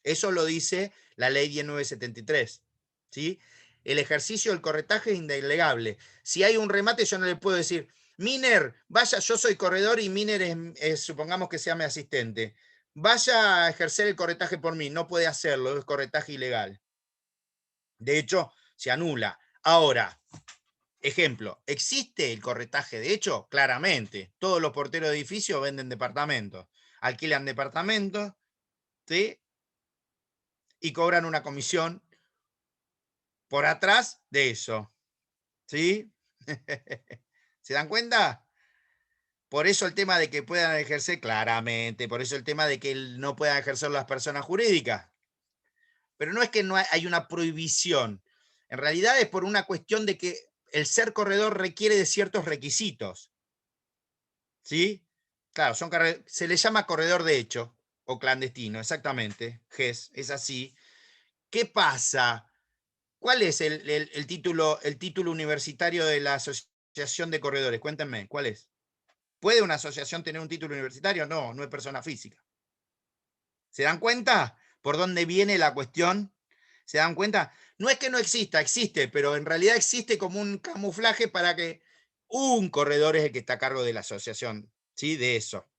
Eso lo dice la ley 1973. ¿Sí? El ejercicio del corretaje es indelegable. Si hay un remate, yo no le puedo decir, Miner, vaya, yo soy corredor y Miner supongamos que sea mi asistente. Vaya a ejercer el corretaje por mí. No puede hacerlo, es corretaje ilegal. De hecho, se anula. Ahora, ejemplo, ¿existe el corretaje de hecho? Claramente. Todos los porteros de edificios venden departamentos. Alquilan departamentos, ¿sí? Y cobran una comisión por atrás de eso. ¿Sí? ¿Se dan cuenta? Por eso el tema de que puedan ejercer, claramente, por eso el tema de que no puedan ejercer las personas jurídicas. Pero no es que no hay una prohibición. En realidad es por una cuestión de que el ser corredor requiere de ciertos requisitos. ¿Sí? Claro, se le llama corredor de hecho o clandestino, exactamente. GES, es así. ¿Qué pasa? ¿Cuál es el título universitario de la Asociación de Corredores? Cuéntenme, ¿cuál es? ¿Puede una asociación tener un título universitario? No, no es persona física. ¿Se dan cuenta por dónde viene la cuestión? ¿Se dan cuenta? No es que no exista, existe, pero en realidad existe como un camuflaje para que un corredor es el que está a cargo de la asociación, ¿sí? De eso.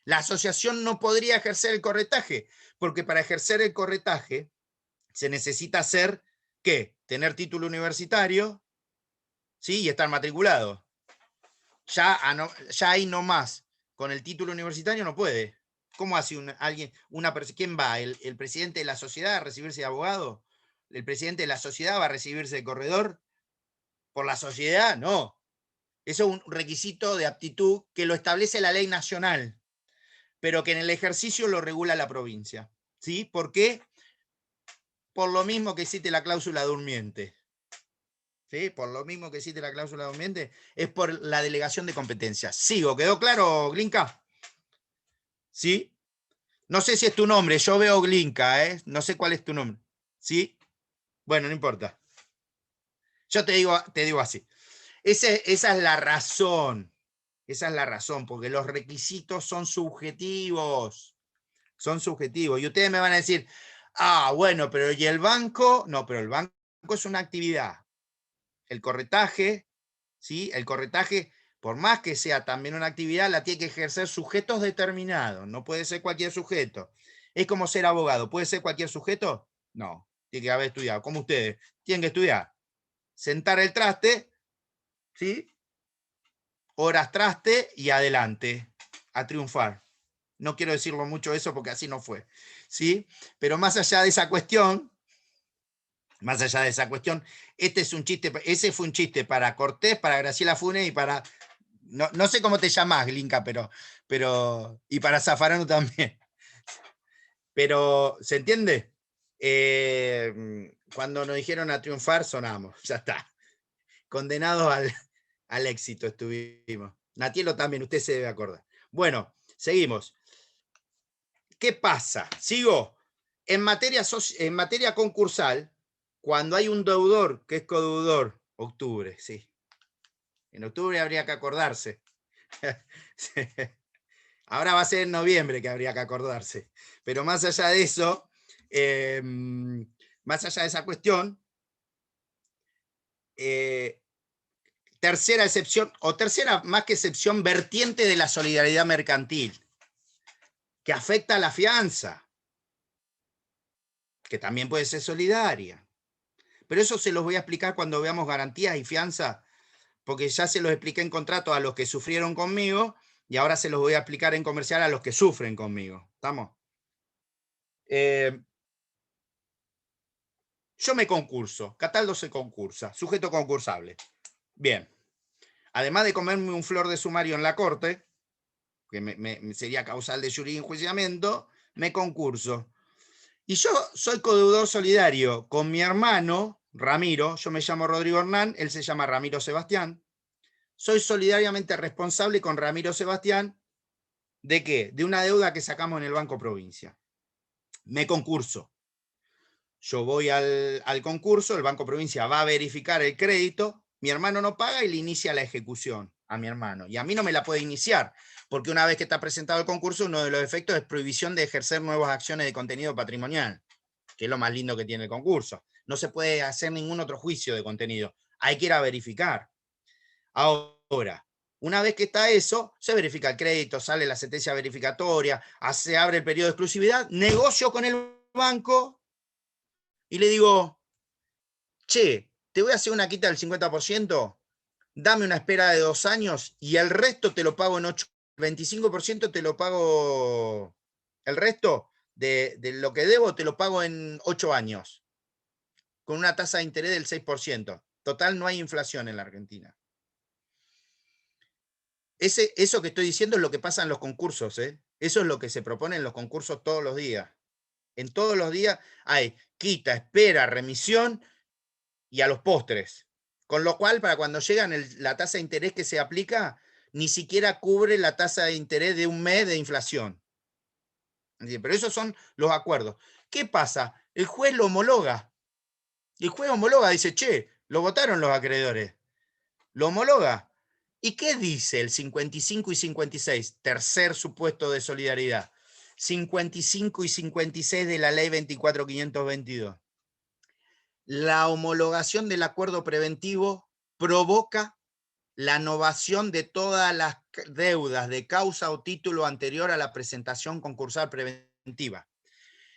La asociación no podría ejercer el corretaje, porque para ejercer el corretaje se necesita hacer, ¿qué? Tener título universitario, ¿sí? Y estar matriculado. Ya ahí nomás, con el título universitario no puede. ¿Cómo hace quién va? ¿El presidente de la sociedad a recibirse de abogado? ¿El presidente de la sociedad va a recibirse de corredor? ¿Por la sociedad? No. Eso es un requisito de aptitud que lo establece la ley nacional, pero que en el ejercicio lo regula la provincia. ¿Sí? ¿Por qué? Por lo mismo que existe la cláusula durmiente. ¿Sí? Por lo mismo que existe la cláusula durmiente, es por la delegación de competencias. Sigo, ¿quedó claro, Glinka? ¿Sí? No sé si es tu nombre, yo veo Glinka, ¿eh? No sé cuál es tu nombre. ¿Sí? Bueno, no importa. Yo te digo así. Esa es la razón. Esa es la razón, porque los requisitos son subjetivos. Son subjetivos. Y ustedes me van a decir, bueno, pero ¿y el banco? No, pero el banco es una actividad. El corretaje, ¿sí? El corretaje, por más que sea también una actividad, la tiene que ejercer sujetos determinados. No puede ser cualquier sujeto. Es como ser abogado. ¿Puede ser cualquier sujeto? No. Tiene que haber estudiado. Como ustedes. Tienen que estudiar. Sentar el traste, ¿sí? Horas traste y adelante. A triunfar. No quiero decirlo mucho eso porque así no fue. ¿Sí? Pero más allá de esa cuestión, ese fue un chiste para Cortés, para Graciela Funes y para, no sé cómo te llamás, Glinka, pero y para Zaffarano también. Pero, ¿se entiende? Cuando nos dijeron a triunfar, sonamos, ya está. Condenados al éxito estuvimos. Natielo también, usted se debe acordar. Bueno, seguimos. ¿Qué pasa? Sigo. En materia concursal, cuando hay un deudor que es codeudor, octubre, sí. En octubre habría que acordarse. Ahora va a ser en noviembre que habría que acordarse. Pero más allá de eso, más allá de esa cuestión, tercera excepción, o tercera más que excepción, vertiente de la solidaridad mercantil, que afecta a la fianza, que también puede ser solidaria. Pero eso se los voy a explicar cuando veamos garantías y fianza, porque ya se los expliqué en contrato a los que sufrieron conmigo y ahora se los voy a explicar en comercial a los que sufren conmigo. ¿Estamos? Yo me concurso, Cataldo se concursa, sujeto concursable. Bien. Además de comerme un flor de sumario en la corte, que me sería causal de jurisdicción, me concurso. Y yo soy codeudor solidario con mi hermano, Ramiro, yo me llamo Rodrigo Hernán, él se llama Ramiro Sebastián. Soy solidariamente responsable con Ramiro Sebastián, ¿de qué? De una deuda que sacamos en el Banco Provincia. Me concurso. yo voy al concurso, el Banco Provincia va a verificar el crédito, mi hermano no paga y le inicia la ejecución a mi hermano. Y a mí no me la puede iniciar, porque una vez que está presentado el concurso, uno de los efectos es prohibición de ejercer nuevas acciones de contenido patrimonial, que es lo más lindo que tiene el concurso. No se puede hacer ningún otro juicio de contenido. Hay que ir a verificar. Ahora, una vez que está eso, se verifica el crédito, sale la sentencia verificatoria, se abre el periodo de exclusividad, negocio con el banco y le digo, che, te voy a hacer una quita del 50%, dame una espera de 2 años y el resto te lo pago en 8, 25% te lo pago, el resto de lo que debo te lo pago en 8 años, con una tasa de interés del 6%. Total, no hay inflación en la Argentina. Eso que estoy diciendo es lo que pasa en los concursos, ¿eh? Eso es lo que se propone en los concursos todos los días. En todos los días hay quita, espera, remisión y a los postres. Con lo cual, para cuando llegan la tasa de interés que se aplica, ni siquiera cubre la tasa de interés de un mes de inflación. Pero esos son los acuerdos. ¿Qué pasa? El juez lo homologa. El juez homologa, dice, che, lo votaron los acreedores. Lo homologa. ¿Y qué dice el 55 y 56? Tercer supuesto de solidaridad. 55 y 56 de la ley 24.522. La homologación del acuerdo preventivo provoca la novación de todas las deudas de causa o título anterior a la presentación concursal preventiva.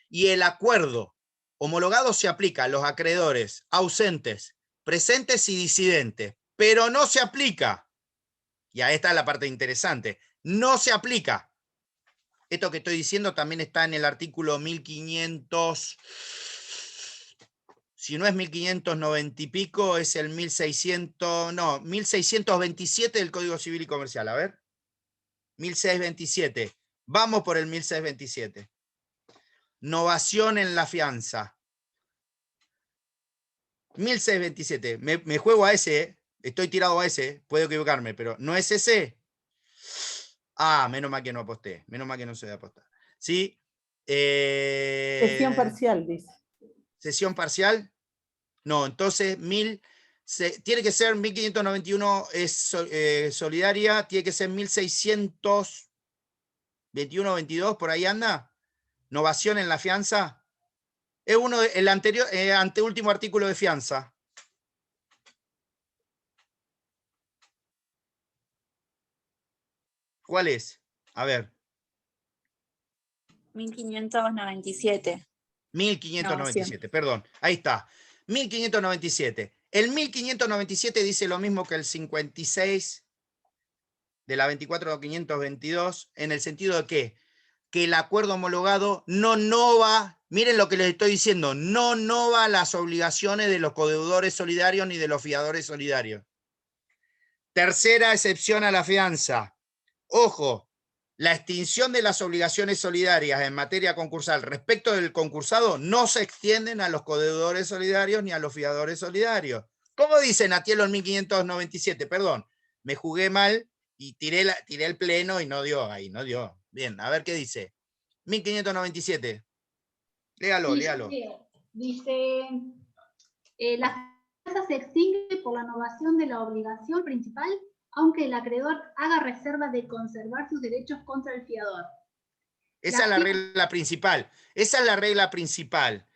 Y el acuerdo homologado se aplica a los acreedores ausentes, presentes y disidentes, pero no se aplica, y ahí está la parte interesante, no se aplica. Esto que estoy diciendo también está en el artículo 1500, si no es 1590 y pico, es el 1627 del Código Civil y Comercial. A ver, 1627. Vamos por el 1627. Novación en la fianza. 1627. Me juego a ese, ¿eh? Estoy tirado a ese, puedo equivocarme, pero ¿no es ese? Ah, menos mal que no aposté, menos mal que no se debe apostar. ¿Sí? Sesión parcial, dice. ¿Sesión parcial? No, entonces tiene que ser 1591 es solidaria, tiene que ser 1621, 22, por ahí anda. Novación en la fianza. Es el anterior, anteúltimo artículo de fianza. ¿Cuál es? A ver. 1597. 1597, perdón. Ahí está. 1597. El 1597 dice lo mismo que el 56 de la 24.522, en el sentido de que el acuerdo homologado no nova, miren lo que les estoy diciendo, no nova las obligaciones de los codeudores solidarios ni de los fiadores solidarios. Tercera excepción a la fianza. Ojo, la extinción de las obligaciones solidarias en materia concursal respecto del concursado no se extienden a los codeudores solidarios ni a los fiadores solidarios. ¿Cómo dice Natielo en 1597? Perdón, me jugué mal y tiré el pleno y no dio ahí, no dio. Bien, a ver qué dice. 1597. Léalo, Sí, léalo. dice, la fianza se extingue por la novación de la obligación principal, aunque el acreedor haga reserva de conservar sus derechos contra el fiador. Esa es la regla principal. Esa es la regla principal.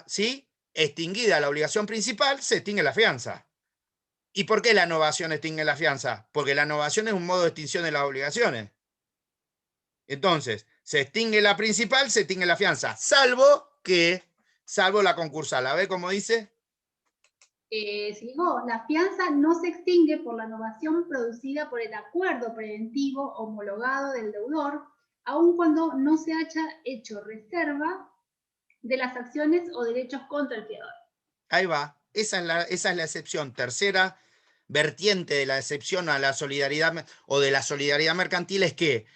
¿Sí? Extinguida la obligación principal, se extingue la fianza. ¿Y por qué la novación extingue la fianza? Porque la novación es un modo de extinción de las obligaciones. Entonces, se extingue la principal, se extingue la fianza, salvo la concursal. A ver cómo dice. Sigo, la fianza no se extingue por la novación producida por el acuerdo preventivo homologado del deudor, aun cuando no se haya hecho reserva de las acciones o derechos contra el fiador. Ahí va, esa es la excepción. Tercera vertiente de la excepción a la solidaridad o de la solidaridad mercantil es que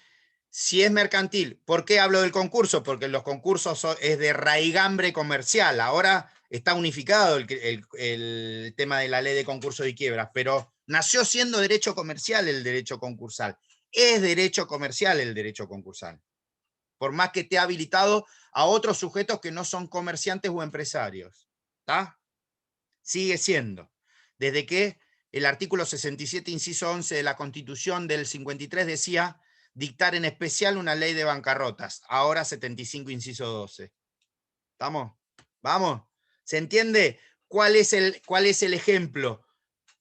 si es mercantil, ¿por qué hablo del concurso? Porque los concursos es de raigambre comercial. Ahora está unificado el tema de la ley de concursos y quiebras, pero nació siendo derecho comercial el derecho concursal. Es derecho comercial el derecho concursal. por más que esté habilitado a otros sujetos que no son comerciantes o empresarios. ¿Está? Sigue siendo. Desde que el artículo 67, inciso 11 de la Constitución del 53 decía dictar en especial una ley de bancarrotas. Ahora 75, inciso 12. ¿Estamos? ¿Vamos? ¿Se entiende cuál es el ejemplo?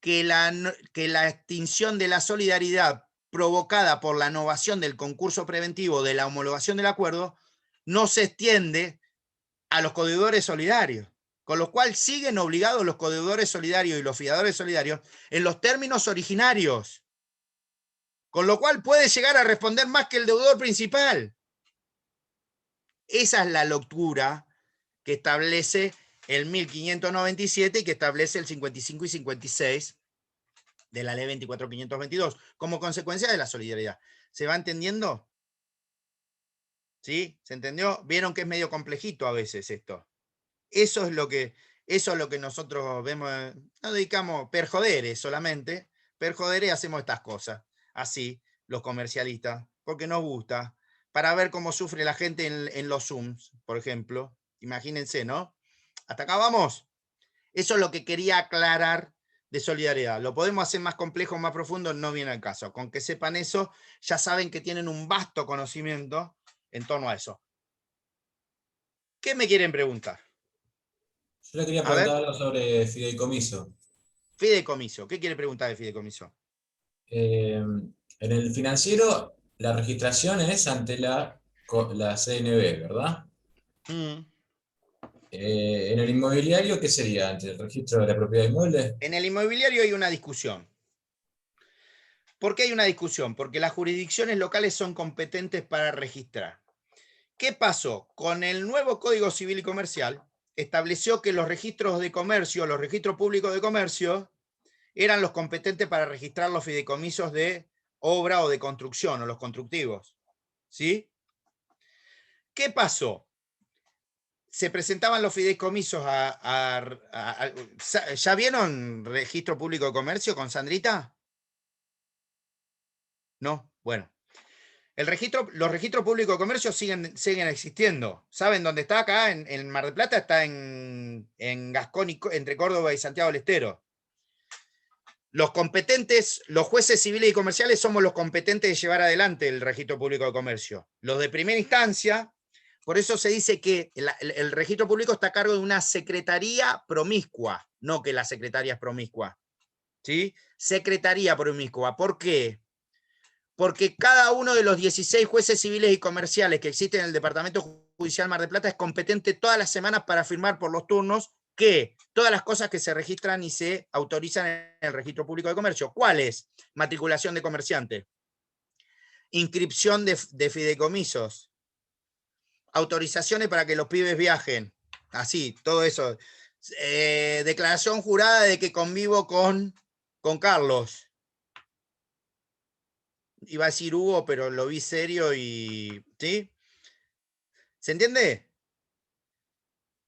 Que la extinción de la solidaridad provocada por la novación del concurso preventivo de la homologación del acuerdo no se extiende a los codeudores solidarios, con lo cual siguen obligados los codeudores solidarios y los fiadores solidarios en los términos originarios, con lo cual puede llegar a responder más que el deudor principal. Esa es la locura que establece el 1597 y que establece el 55 y 56 de la ley 24.522, como consecuencia de la solidaridad. ¿Se va entendiendo? ¿Sí? ¿Se entendió? Vieron que es medio complejito a veces esto. Eso es lo que nosotros vemos, nos dedicamos per jodere solamente, per jodere hacemos estas cosas, así, los comercialistas, porque nos gusta, para ver cómo sufre la gente en los Zooms, por ejemplo. Imagínense, ¿no? ¿Hasta acá vamos? Eso es lo que quería aclarar de solidaridad. Lo podemos hacer más complejo, más profundo, no viene al caso. Con que sepan eso, ya saben que tienen un vasto conocimiento en torno a eso. ¿Qué me quieren preguntar? Yo le quería preguntar algo sobre fideicomiso. Fideicomiso. ¿Qué quiere preguntar de fideicomiso? En el financiero, la registración es ante la CNB, ¿verdad? En el inmobiliario, ¿qué sería? ¿Ante el registro de la propiedad inmueble? En el inmobiliario hay una discusión. ¿Por qué hay una discusión? Porque las jurisdicciones locales son competentes para registrar. ¿Qué pasó? Con el nuevo Código Civil y Comercial, estableció que los registros de comercio, los registros públicos de comercio, eran los competentes para registrar los fideicomisos de obra o de construcción, o los constructivos. ¿Sí? ¿Qué pasó? Se presentaban los fideicomisos ¿ya vieron registro público de comercio con Sandrita? ¿No? Bueno. Los registros públicos de comercio siguen existiendo. ¿Saben dónde está acá? En Mar del Plata está en Gascón, entre Córdoba y Santiago del Estero. Los competentes, los jueces civiles y comerciales somos los competentes de llevar adelante el registro público de comercio. Los de primera instancia, por eso se dice que el registro público está a cargo de una secretaría promiscua, no que la secretaria es promiscua. ¿Sí? Secretaría promiscua. ¿Por qué? Porque cada uno de los 16 jueces civiles y comerciales que existen en el Departamento Judicial Mar del Plata es competente todas las semanas para firmar por los turnos que todas las cosas que se registran y se autorizan en el registro público de comercio. ¿Cuáles? Matriculación de comerciante, inscripción de fideicomisos, autorizaciones para que los pibes viajen, así, todo eso. Declaración jurada de que convivo con Carlos. Iba a decir Hugo, pero lo vi serio y... ¿Sí? ¿Se entiende?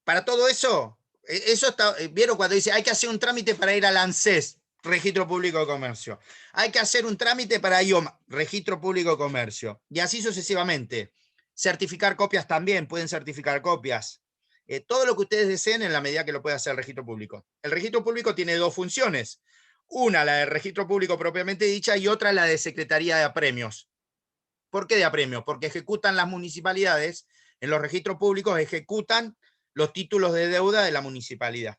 Para todo eso, eso está... ¿Vieron cuando dice hay que hacer un trámite para ir al ANSES, Registro Público de Comercio? Hay que hacer un trámite para IOMA, Registro Público de Comercio. Y así sucesivamente. Certificar copias también, pueden certificar copias. Todo lo que ustedes deseen en la medida que lo pueda hacer el Registro Público. El Registro Público tiene dos funciones. Una, la de registro público propiamente dicha, y otra, la de Secretaría de Apremios. ¿Por qué de apremios? Porque ejecutan las municipalidades, en los registros públicos ejecutan los títulos de deuda de la municipalidad.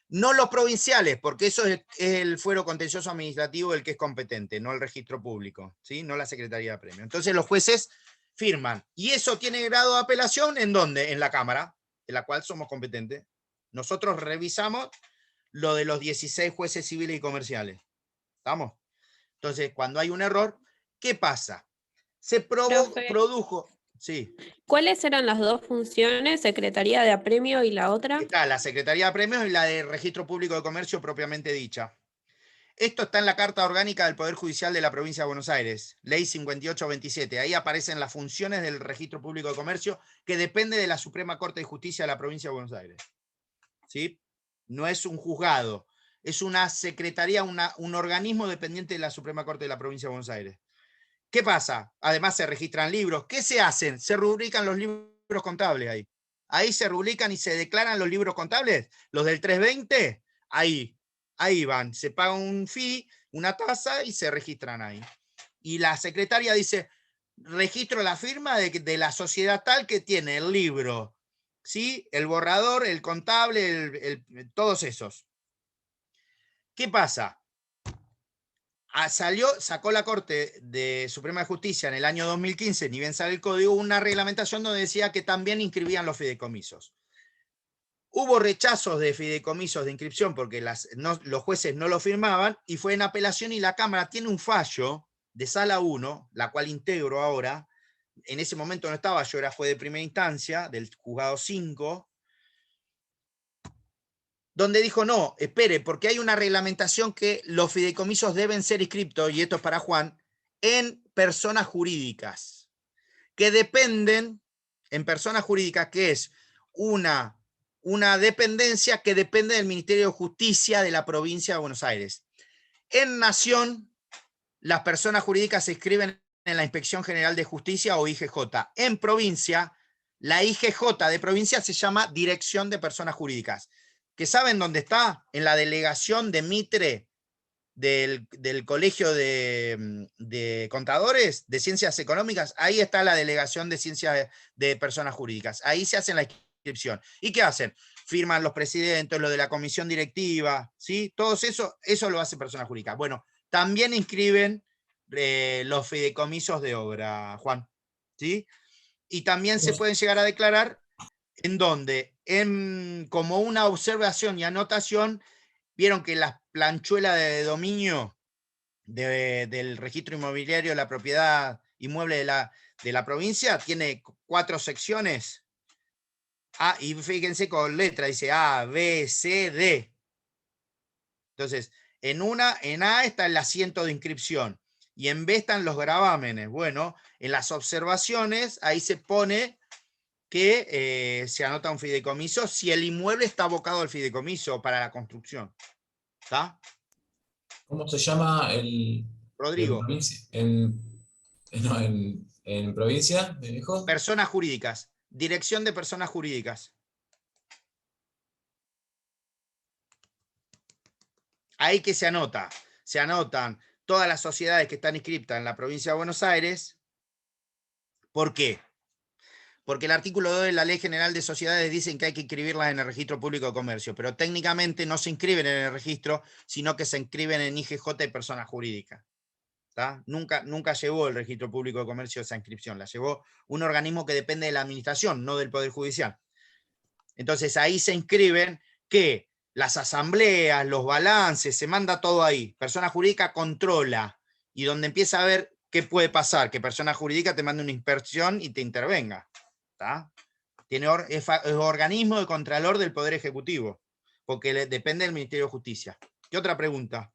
No los provinciales, porque eso es el fuero contencioso administrativo el que es competente, no el registro público, ¿sí? No la Secretaría de Apremios. Entonces los jueces firman. ¿Y eso tiene grado de apelación? ¿En dónde? En la Cámara, en la cual somos competentes. Nosotros revisamos lo de los 16 jueces civiles y comerciales. ¿Estamos? Entonces, cuando hay un error, ¿qué pasa? Se produjo... Sí. ¿Cuáles eran las dos funciones? ¿Secretaría de Apremio y la otra? Está la Secretaría de Apremios y la de Registro Público de Comercio propiamente dicha. Esto está en la Carta Orgánica del Poder Judicial de la Provincia de Buenos Aires, Ley 5827. Ahí aparecen las funciones del Registro Público de Comercio, que depende de la Suprema Corte de Justicia de la Provincia de Buenos Aires. ¿Sí? No es un juzgado, es una secretaría, un organismo dependiente de la Suprema Corte de la Provincia de Buenos Aires. ¿Qué pasa? Además se registran libros. ¿Qué se hacen? Se rubrican los libros contables ahí. Ahí se rubrican y se declaran los libros contables. Los del 320, ahí van. Se paga un fee, una tasa y se registran ahí. Y la secretaria dice, registro la firma de la sociedad tal que tiene el libro, ¿sí? El borrador, el contable, todos esos. ¿Qué pasa? Sacó la Corte de Suprema de Justicia en el año 2015, ni bien sale el código, una reglamentación donde decía que también inscribían los fideicomisos. Hubo rechazos de fideicomisos de inscripción porque los jueces no lo firmaban y fue en apelación y la Cámara tiene un fallo de Sala 1, la cual integro ahora. En ese momento no estaba, fue de primera instancia, del juzgado 5, donde dijo, no, espere, porque hay una reglamentación que los fideicomisos deben ser inscriptos, y esto es para Juan, en personas jurídicas, que dependen, en personas jurídicas, que es una dependencia que depende del Ministerio de Justicia de la provincia de Buenos Aires. En Nación, las personas jurídicas se inscriben en la Inspección General de Justicia o IGJ. En provincia, la IGJ de provincia se llama Dirección de Personas Jurídicas. ¿Que saben dónde está? En la delegación de Mitre del Colegio de Contadores de Ciencias Económicas. Ahí está la delegación de Ciencias de Personas Jurídicas. Ahí se hacen la inscripción. ¿Y qué hacen? Firman los presidentes, lo de la comisión directiva, ¿sí? Todo eso lo hace personas jurídicas. Bueno, también inscriben los fideicomisos de obra, Juan, ¿sí? Y también se pueden llegar a declarar en donde, como una observación y anotación, vieron que la planchuela de dominio del registro inmobiliario de la propiedad inmueble de la provincia tiene 4 secciones. Y fíjense con letra, dice A, B, C, D. Entonces, en A está el asiento de inscripción y en B están los gravámenes. Bueno, en las observaciones ahí se pone que se anota un fideicomiso si el inmueble está abocado al fideicomiso para la construcción. ¿Está? ¿Cómo se llama el... Rodrigo. En provincia, me dijo? Personas jurídicas. Dirección de Personas Jurídicas. Ahí que se anota. Se anotan todas las sociedades que están inscritas en la provincia de Buenos Aires. ¿Por qué? Porque el artículo 2 de la Ley General de Sociedades dicen que hay que inscribirlas en el Registro Público de Comercio, pero técnicamente no se inscriben en el registro, sino que se inscriben en IGJ y Personas Jurídicas. ¿Tá? Nunca llevó el Registro Público de Comercio esa inscripción, la llevó un organismo que depende de la administración, no del Poder Judicial. Entonces ahí se inscriben que las asambleas, los balances, se manda todo ahí. Persona jurídica controla, y donde empieza a ver qué puede pasar, que persona jurídica te mande una inspección y te intervenga. ¿Tá? Es organismo de contralor del Poder Ejecutivo, porque depende del Ministerio de Justicia. ¿Qué otra pregunta?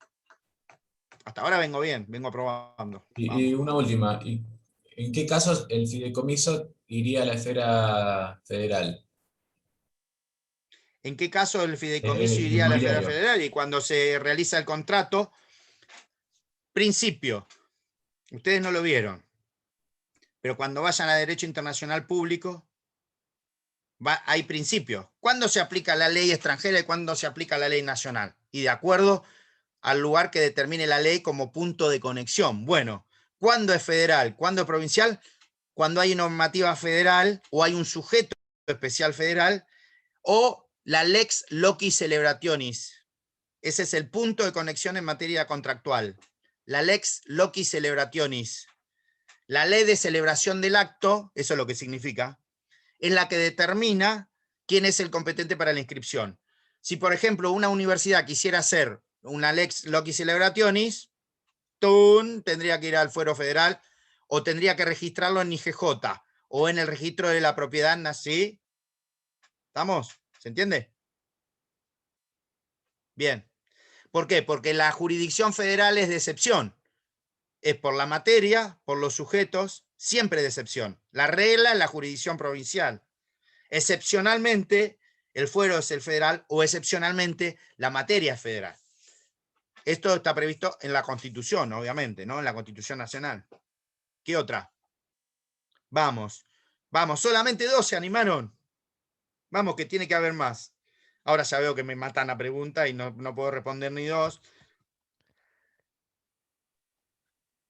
Hasta ahora vengo bien, vengo aprobando. Y una última, ¿en qué casos el fideicomiso iría a la esfera federal? ¿En qué caso el fideicomiso iría a la esfera federal? Y cuando se realiza el contrato, principio, ustedes no lo vieron, pero cuando vayan a Derecho Internacional Público, hay principios. ¿Cuándo se aplica la ley extranjera y cuándo se aplica la ley nacional? Y de acuerdo al lugar que determine la ley como punto de conexión. Bueno, ¿cuándo es federal? ¿Cuándo es provincial? Cuando hay normativa federal o hay un sujeto especial federal o la lex loci celebrationis. Ese es el punto de conexión en materia contractual. La lex loci celebrationis. La ley de celebración del acto, eso es lo que significa, es la que determina quién es el competente para la inscripción. Si, por ejemplo, una universidad quisiera hacer una lex loci celebrationis, tendría que ir al fuero federal o tendría que registrarlo en IGJ o en el registro de la propiedad, ¿sí? ¿Estamos? ¿Se entiende? Bien. ¿Por qué? Porque la jurisdicción federal es de excepción. Es por la materia, por los sujetos, siempre de excepción. La regla es la jurisdicción provincial. Excepcionalmente, el fuero es el federal o excepcionalmente la materia es federal. Esto está previsto en la Constitución, obviamente, ¿no? En la Constitución Nacional. ¿Qué otra? Vamos, vamos, solamente 2 se animaron. Vamos, que tiene que haber más. Ahora ya veo que me matan la pregunta y no puedo responder ni 2.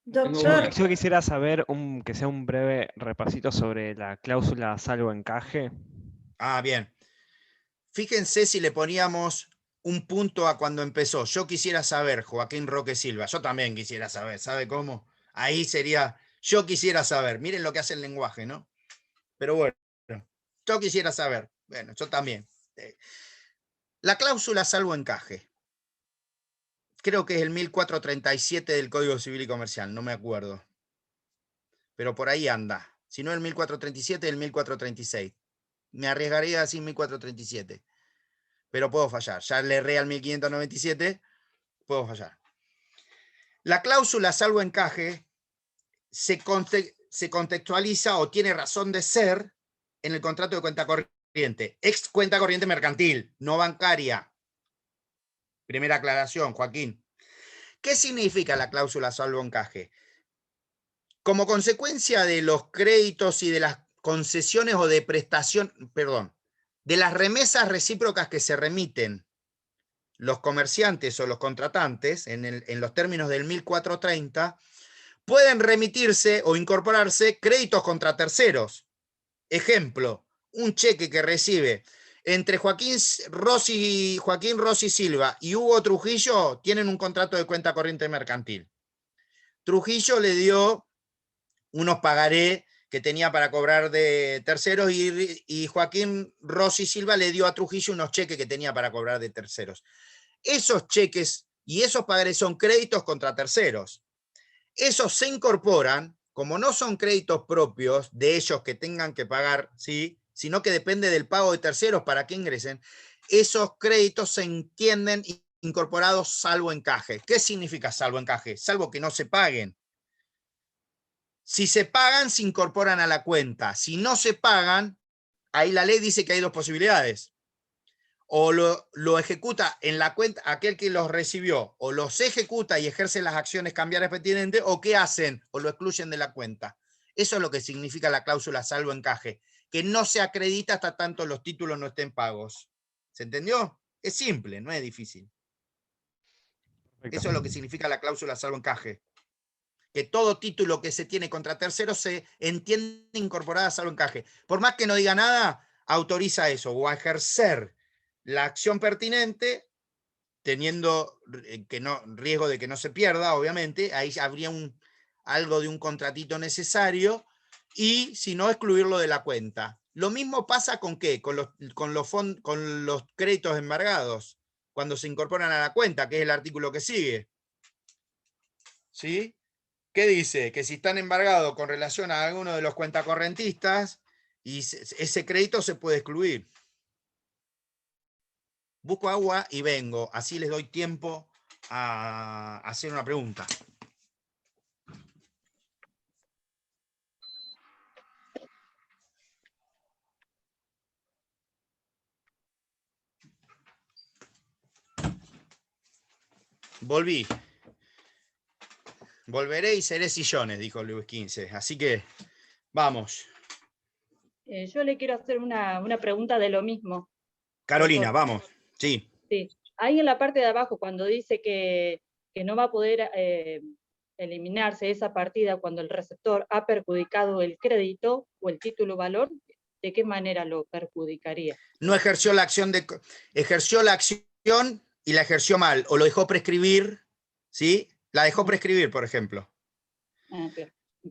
Doctor, Yo quisiera saber que sea un breve repasito sobre la cláusula salvo encaje. Ah, bien. Fíjense si le poníamos un punto a cuando empezó. Yo quisiera saber, Joaquín Roque Silva. Yo también quisiera saber. ¿Sabe cómo? Ahí sería, yo quisiera saber. Miren lo que hace el lenguaje, ¿no? Pero bueno, yo quisiera saber. Bueno, yo también. La cláusula salvo encaje. Creo que es el 1437 del Código Civil y Comercial, no me acuerdo. Pero por ahí anda. Si no el 1437, el 1436. Me arriesgaría a decir 1437. Pero puedo fallar. Ya le erré al 1597, puedo fallar. La cláusula salvo encaje se contextualiza o tiene razón de ser en el contrato de cuenta corriente. Ex cuenta corriente mercantil, no bancaria. Primera aclaración, Joaquín. ¿Qué significa la cláusula salvo encaje? Como consecuencia de los créditos y de las concesiones o de prestación, perdón, de las remesas recíprocas que se remiten los comerciantes o los contratantes en los términos del 1430, pueden remitirse o incorporarse créditos contra terceros. Ejemplo, un cheque que recibe entre Joaquín Rossi Silva y Hugo Trujillo tienen un contrato de cuenta corriente mercantil. Trujillo le dio unos pagaré que tenía para cobrar de terceros y Joaquín Rossi Silva le dio a Trujillo unos cheques que tenía para cobrar de terceros. Esos cheques y esos pagarés son créditos contra terceros. Esos se incorporan, como no son créditos propios de ellos que tengan que pagar, ¿sí?, sino que depende del pago de terceros para que ingresen, esos créditos se entienden incorporados salvo encaje. ¿Qué significa salvo encaje? Salvo que no se paguen. Si se pagan, se incorporan a la cuenta. Si no se pagan, ahí la ley dice que hay 2 posibilidades. O lo ejecuta en la cuenta aquel que los recibió, o los ejecuta y ejerce las acciones cambiarias pertinentes, o ¿qué hacen? O lo excluyen de la cuenta. Eso es lo que significa la cláusula salvo encaje, que no se acredita hasta tanto los títulos no estén pagos. ¿Se entendió? Es simple, no es difícil. Perfecto. Eso es lo que significa la cláusula salvo encaje. Que todo título que se tiene contra terceros se entiende incorporada a salvo encaje. Por más que no diga nada, autoriza eso, o a ejercer la acción pertinente, teniendo riesgo de que no se pierda, obviamente, ahí habría algo de un contratito necesario, y si no, excluirlo de la cuenta. Lo mismo pasa con ¿qué? Con los créditos embargados, cuando se incorporan a la cuenta, que es el artículo que sigue. ¿Sí? ¿Qué dice? Que si están embargados con relación a alguno de los cuentacorrentistas, y ese crédito se puede excluir. Busco agua y vengo, así les doy tiempo a hacer una pregunta. Volví. Volveré y seré sillones, dijo Luis XV. Así que, vamos. Yo le quiero hacer una pregunta de lo mismo. Carolina, vamos. Sí. Sí. Ahí en la parte de abajo, cuando dice que no va a poder eliminarse esa partida cuando el receptor ha perjudicado el crédito o el título valor, ¿de qué manera lo perjudicaría? No ejerció la acción ejerció la acción y la ejerció mal, o lo dejó prescribir, ¿sí? La dejó prescribir, por ejemplo.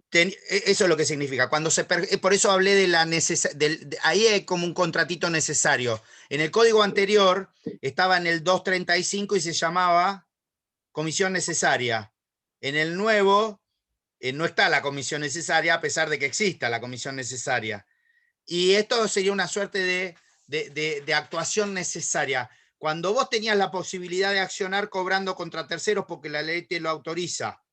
Eso es lo que significa. Por eso hablé de la ahí hay como un contratito necesario. En el código anterior estaba en el 235 y se llamaba comisión necesaria. En el nuevo no está la comisión necesaria, a pesar de que exista la comisión necesaria. Y esto sería una suerte de actuación necesaria. Cuando vos tenías la posibilidad de accionar cobrando contra terceros porque la ley te lo autoriza,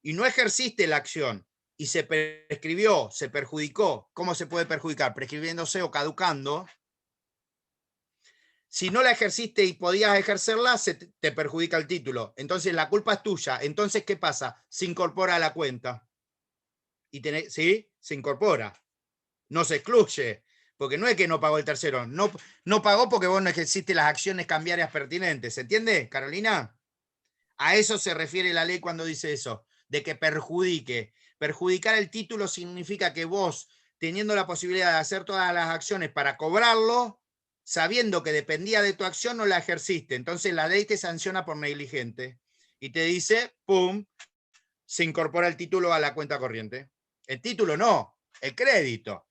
y no ejerciste la acción, y se prescribió, se perjudicó, ¿cómo se puede perjudicar? Prescribiéndose o caducando. Si no la ejerciste y podías ejercerla, te perjudica el título. Entonces la culpa es tuya. Entonces, ¿qué pasa? Se incorpora a la cuenta. y ¿sí? Se incorpora, no se excluye, porque no es que no pagó el tercero, no pagó porque vos no ejerciste las acciones cambiarias pertinentes, ¿se entiende, Carolina? A eso se refiere la ley cuando dice eso, de que perjudique. Perjudicar el título significa que vos, teniendo la posibilidad de hacer todas las acciones para cobrarlo, sabiendo que dependía de tu acción, no la ejerciste. Entonces la ley te sanciona por negligente y te dice, ¡pum!, se incorpora el título a la cuenta corriente. El título no, el crédito,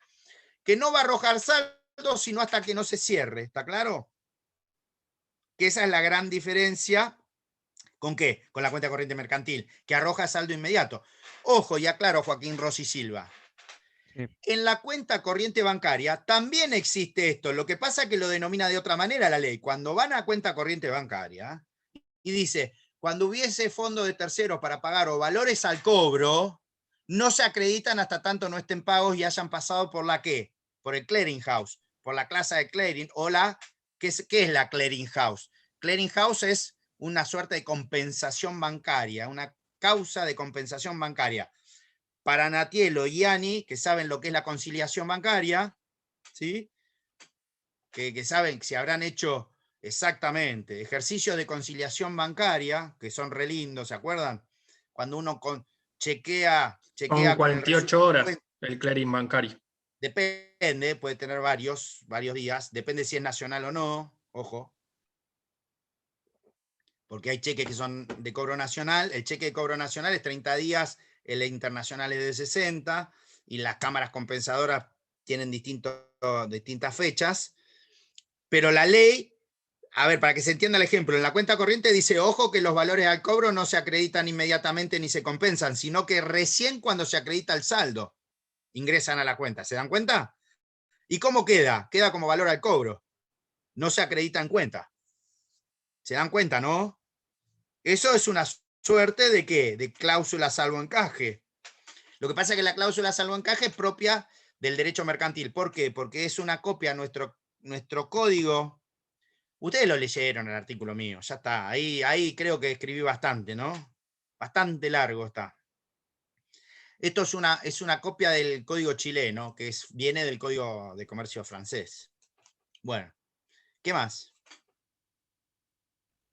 que no va a arrojar saldo sino hasta que no se cierre, ¿está claro? Que esa es la gran diferencia. ¿Con qué? Con la cuenta corriente mercantil, que arroja saldo inmediato. Ojo, y aclaro, Joaquín Rossi Silva. Sí. En la cuenta corriente bancaria también existe esto. Lo que pasa es que lo denomina de otra manera la ley. Cuando van a cuenta corriente bancaria y dice, cuando hubiese fondo de terceros para pagar o valores al cobro, no se acreditan hasta tanto no estén pagos y hayan pasado por la ¿qué? Por el clearing house, por la clase de clearing o la ¿qué es la clearing house? Clearing house es una suerte de compensación bancaria, una causa de compensación bancaria. Para Natielo y Ani, que saben lo que es la conciliación bancaria, ¿sí? Que saben, si habrán hecho exactamente ejercicios de conciliación bancaria, que son re lindos, ¿se acuerdan? Cuando uno chequea con 48 horas el clearing bancario. Depende, puede tener varios días, depende si es nacional o no, ojo. Porque hay cheques que son de cobro nacional, el cheque de cobro nacional es 30 días, el internacional es de 60, y las cámaras compensadoras tienen distintas fechas, pero la ley, a ver, para que se entienda el ejemplo, en la cuenta corriente dice, ojo que los valores al cobro no se acreditan inmediatamente ni se compensan, sino que recién cuando se acredita el saldo, ingresan a la cuenta, ¿se dan cuenta? ¿Y cómo queda? Queda como valor al cobro, no se acredita en cuenta. ¿Se dan cuenta, no? Eso es una suerte de ¿qué? De cláusula salvo encaje. Lo que pasa es que la cláusula salvo encaje es propia del derecho mercantil. ¿Por qué? Porque es una copia de nuestro código. Ustedes lo leyeron el artículo mío, ya está. Ahí creo que escribí bastante, ¿no? Bastante largo está. Esto es una copia del código chileno, que viene del código de comercio francés. Bueno, ¿qué más?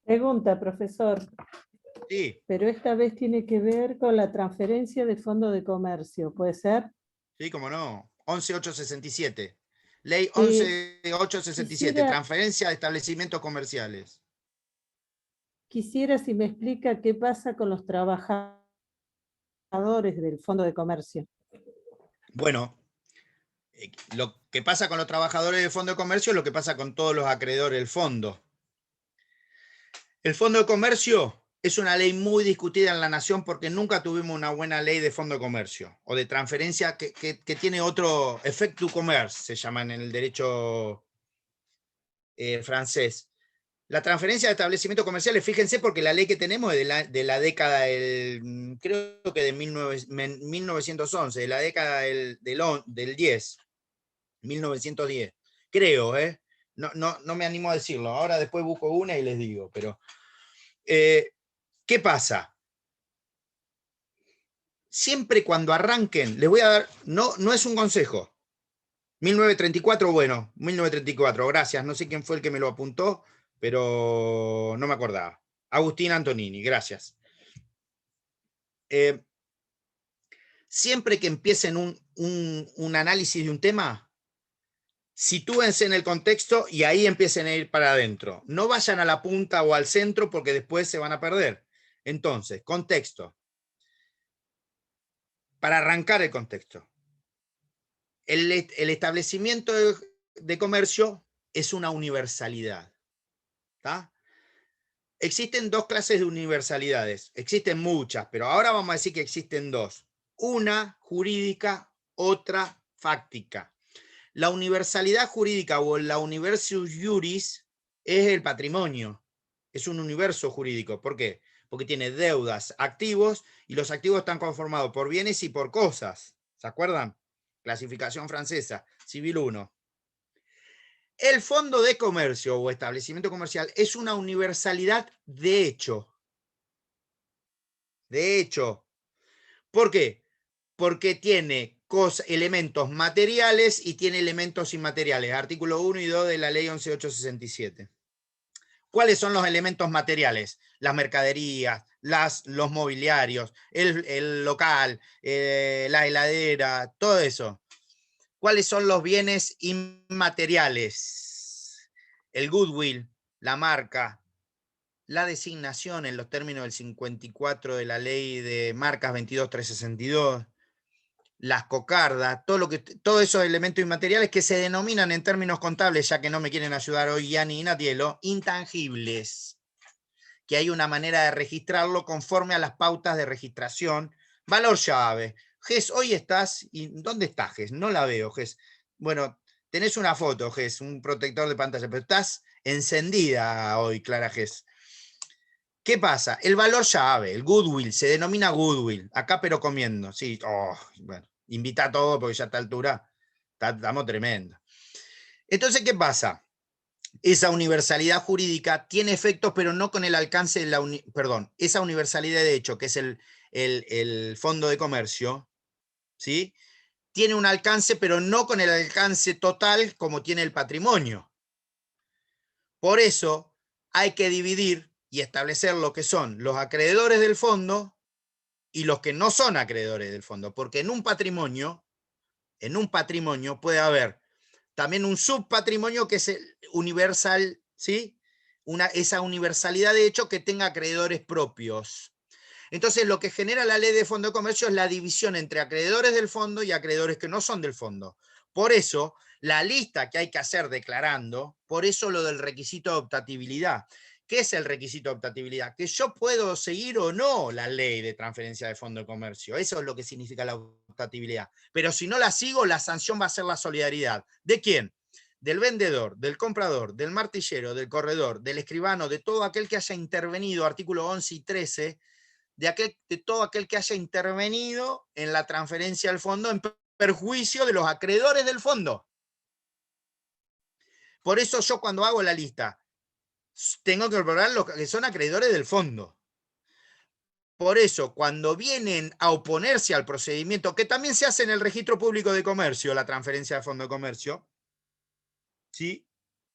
Pregunta, profesor. Sí. Pero esta vez tiene que ver con la transferencia de fondo de comercio, ¿puede ser? Sí, cómo no. 11.867. Ley 11.867. Transferencia de establecimientos comerciales. Quisiera si me explica qué pasa con los trabajadores del fondo de comercio. Bueno, lo que pasa con los trabajadores del fondo de comercio es lo que pasa con todos los acreedores del fondo. El fondo de comercio es una ley muy discutida en la nación porque nunca tuvimos una buena ley de fondo de comercio o de transferencia que tiene otro effet du commerce, se llama en el derecho francés. La transferencia de establecimientos comerciales, fíjense porque la ley que tenemos es de la década creo que de 1911, de la década del 10, 1910, creo, no me animo a decirlo, ahora después busco una y les digo, pero ¿qué pasa? Siempre cuando arranquen, les voy a dar, no es un consejo, 1934, bueno, 1934, gracias, no sé quién fue el que me lo apuntó, pero no me acordaba. Agustín Antonini, gracias. Siempre que empiecen un análisis de un tema, sitúense en el contexto y ahí empiecen a ir para adentro. No vayan a la punta o al centro porque después se van a perder. Entonces, contexto. Para arrancar el contexto. El establecimiento de comercio es una universalidad. ¿Tá? Existen dos clases de universalidades. Existen muchas, pero ahora vamos a decir que existen dos. Una jurídica, otra fáctica. La universalidad jurídica o la universus juris es el patrimonio. Es un universo jurídico. ¿Por qué? Porque tiene deudas, activos, y los activos están conformados por bienes y por cosas. ¿Se acuerdan? Clasificación francesa, Civil 1. El fondo de comercio o establecimiento comercial es una universalidad de hecho. De hecho. ¿Por qué? porque tiene elementos materiales y tiene elementos inmateriales. Artículo 1 y 2 de la ley 11.867. ¿Cuáles son los elementos materiales? Las mercaderías, los mobiliarios, el local, la heladera, todo eso. ¿Cuáles son los bienes inmateriales? El goodwill, la marca, la designación en los términos del 54 de la ley de marcas 22.362, las cocardas, todos esos elementos inmateriales que se denominan en términos contables, ya que no me quieren ayudar hoy Yani y Natielo, intangibles, que hay una manera de registrarlo conforme a las pautas de registración. Valor llave. Ges, hoy estás, ¿dónde estás, Ges? No la veo, Ges. Bueno, tenés una foto, Ges, un protector de pantalla, pero estás encendida hoy, Clara Ges. ¿Qué pasa? El valor llave, el goodwill, se denomina goodwill. Acá pero comiendo, sí. Oh, bueno, invita a todo porque ya a esta altura estamos tremendo. Entonces, ¿qué pasa? Esa universalidad jurídica tiene efectos, pero no con el alcance de la... esa universalidad de hecho, que es el Fondo de Comercio, ¿sí? Tiene un alcance, pero no con el alcance total como tiene el patrimonio. Por eso hay que dividir y establecer lo que son los acreedores del fondo y los que no son acreedores del fondo, porque en un patrimonio puede haber también un subpatrimonio que es el universal, ¿sí? Esa universalidad de hecho que tenga acreedores propios. Entonces lo que genera la ley de Fondo de Comercio es la división entre acreedores del fondo y acreedores que no son del fondo. Por eso, la lista que hay que hacer declarando, por eso lo del requisito de optatibilidad. ¿Qué es el requisito de optatibilidad? Que yo puedo seguir o no la ley de transferencia de Fondo de Comercio. Eso es lo que significa la optatibilidad. Pero si no la sigo, la sanción va a ser la solidaridad. ¿De quién? Del vendedor, del comprador, del martillero, del corredor, del escribano, de todo aquel que haya intervenido, artículo 11 y 13, de todo aquel que haya intervenido en la transferencia del fondo en perjuicio de los acreedores del fondo. Por eso yo cuando hago la lista, tengo que incorporar los que son acreedores del fondo. Por eso, cuando vienen a oponerse al procedimiento, que también se hace en el registro público de comercio, la transferencia de fondo de comercio, ¿sí?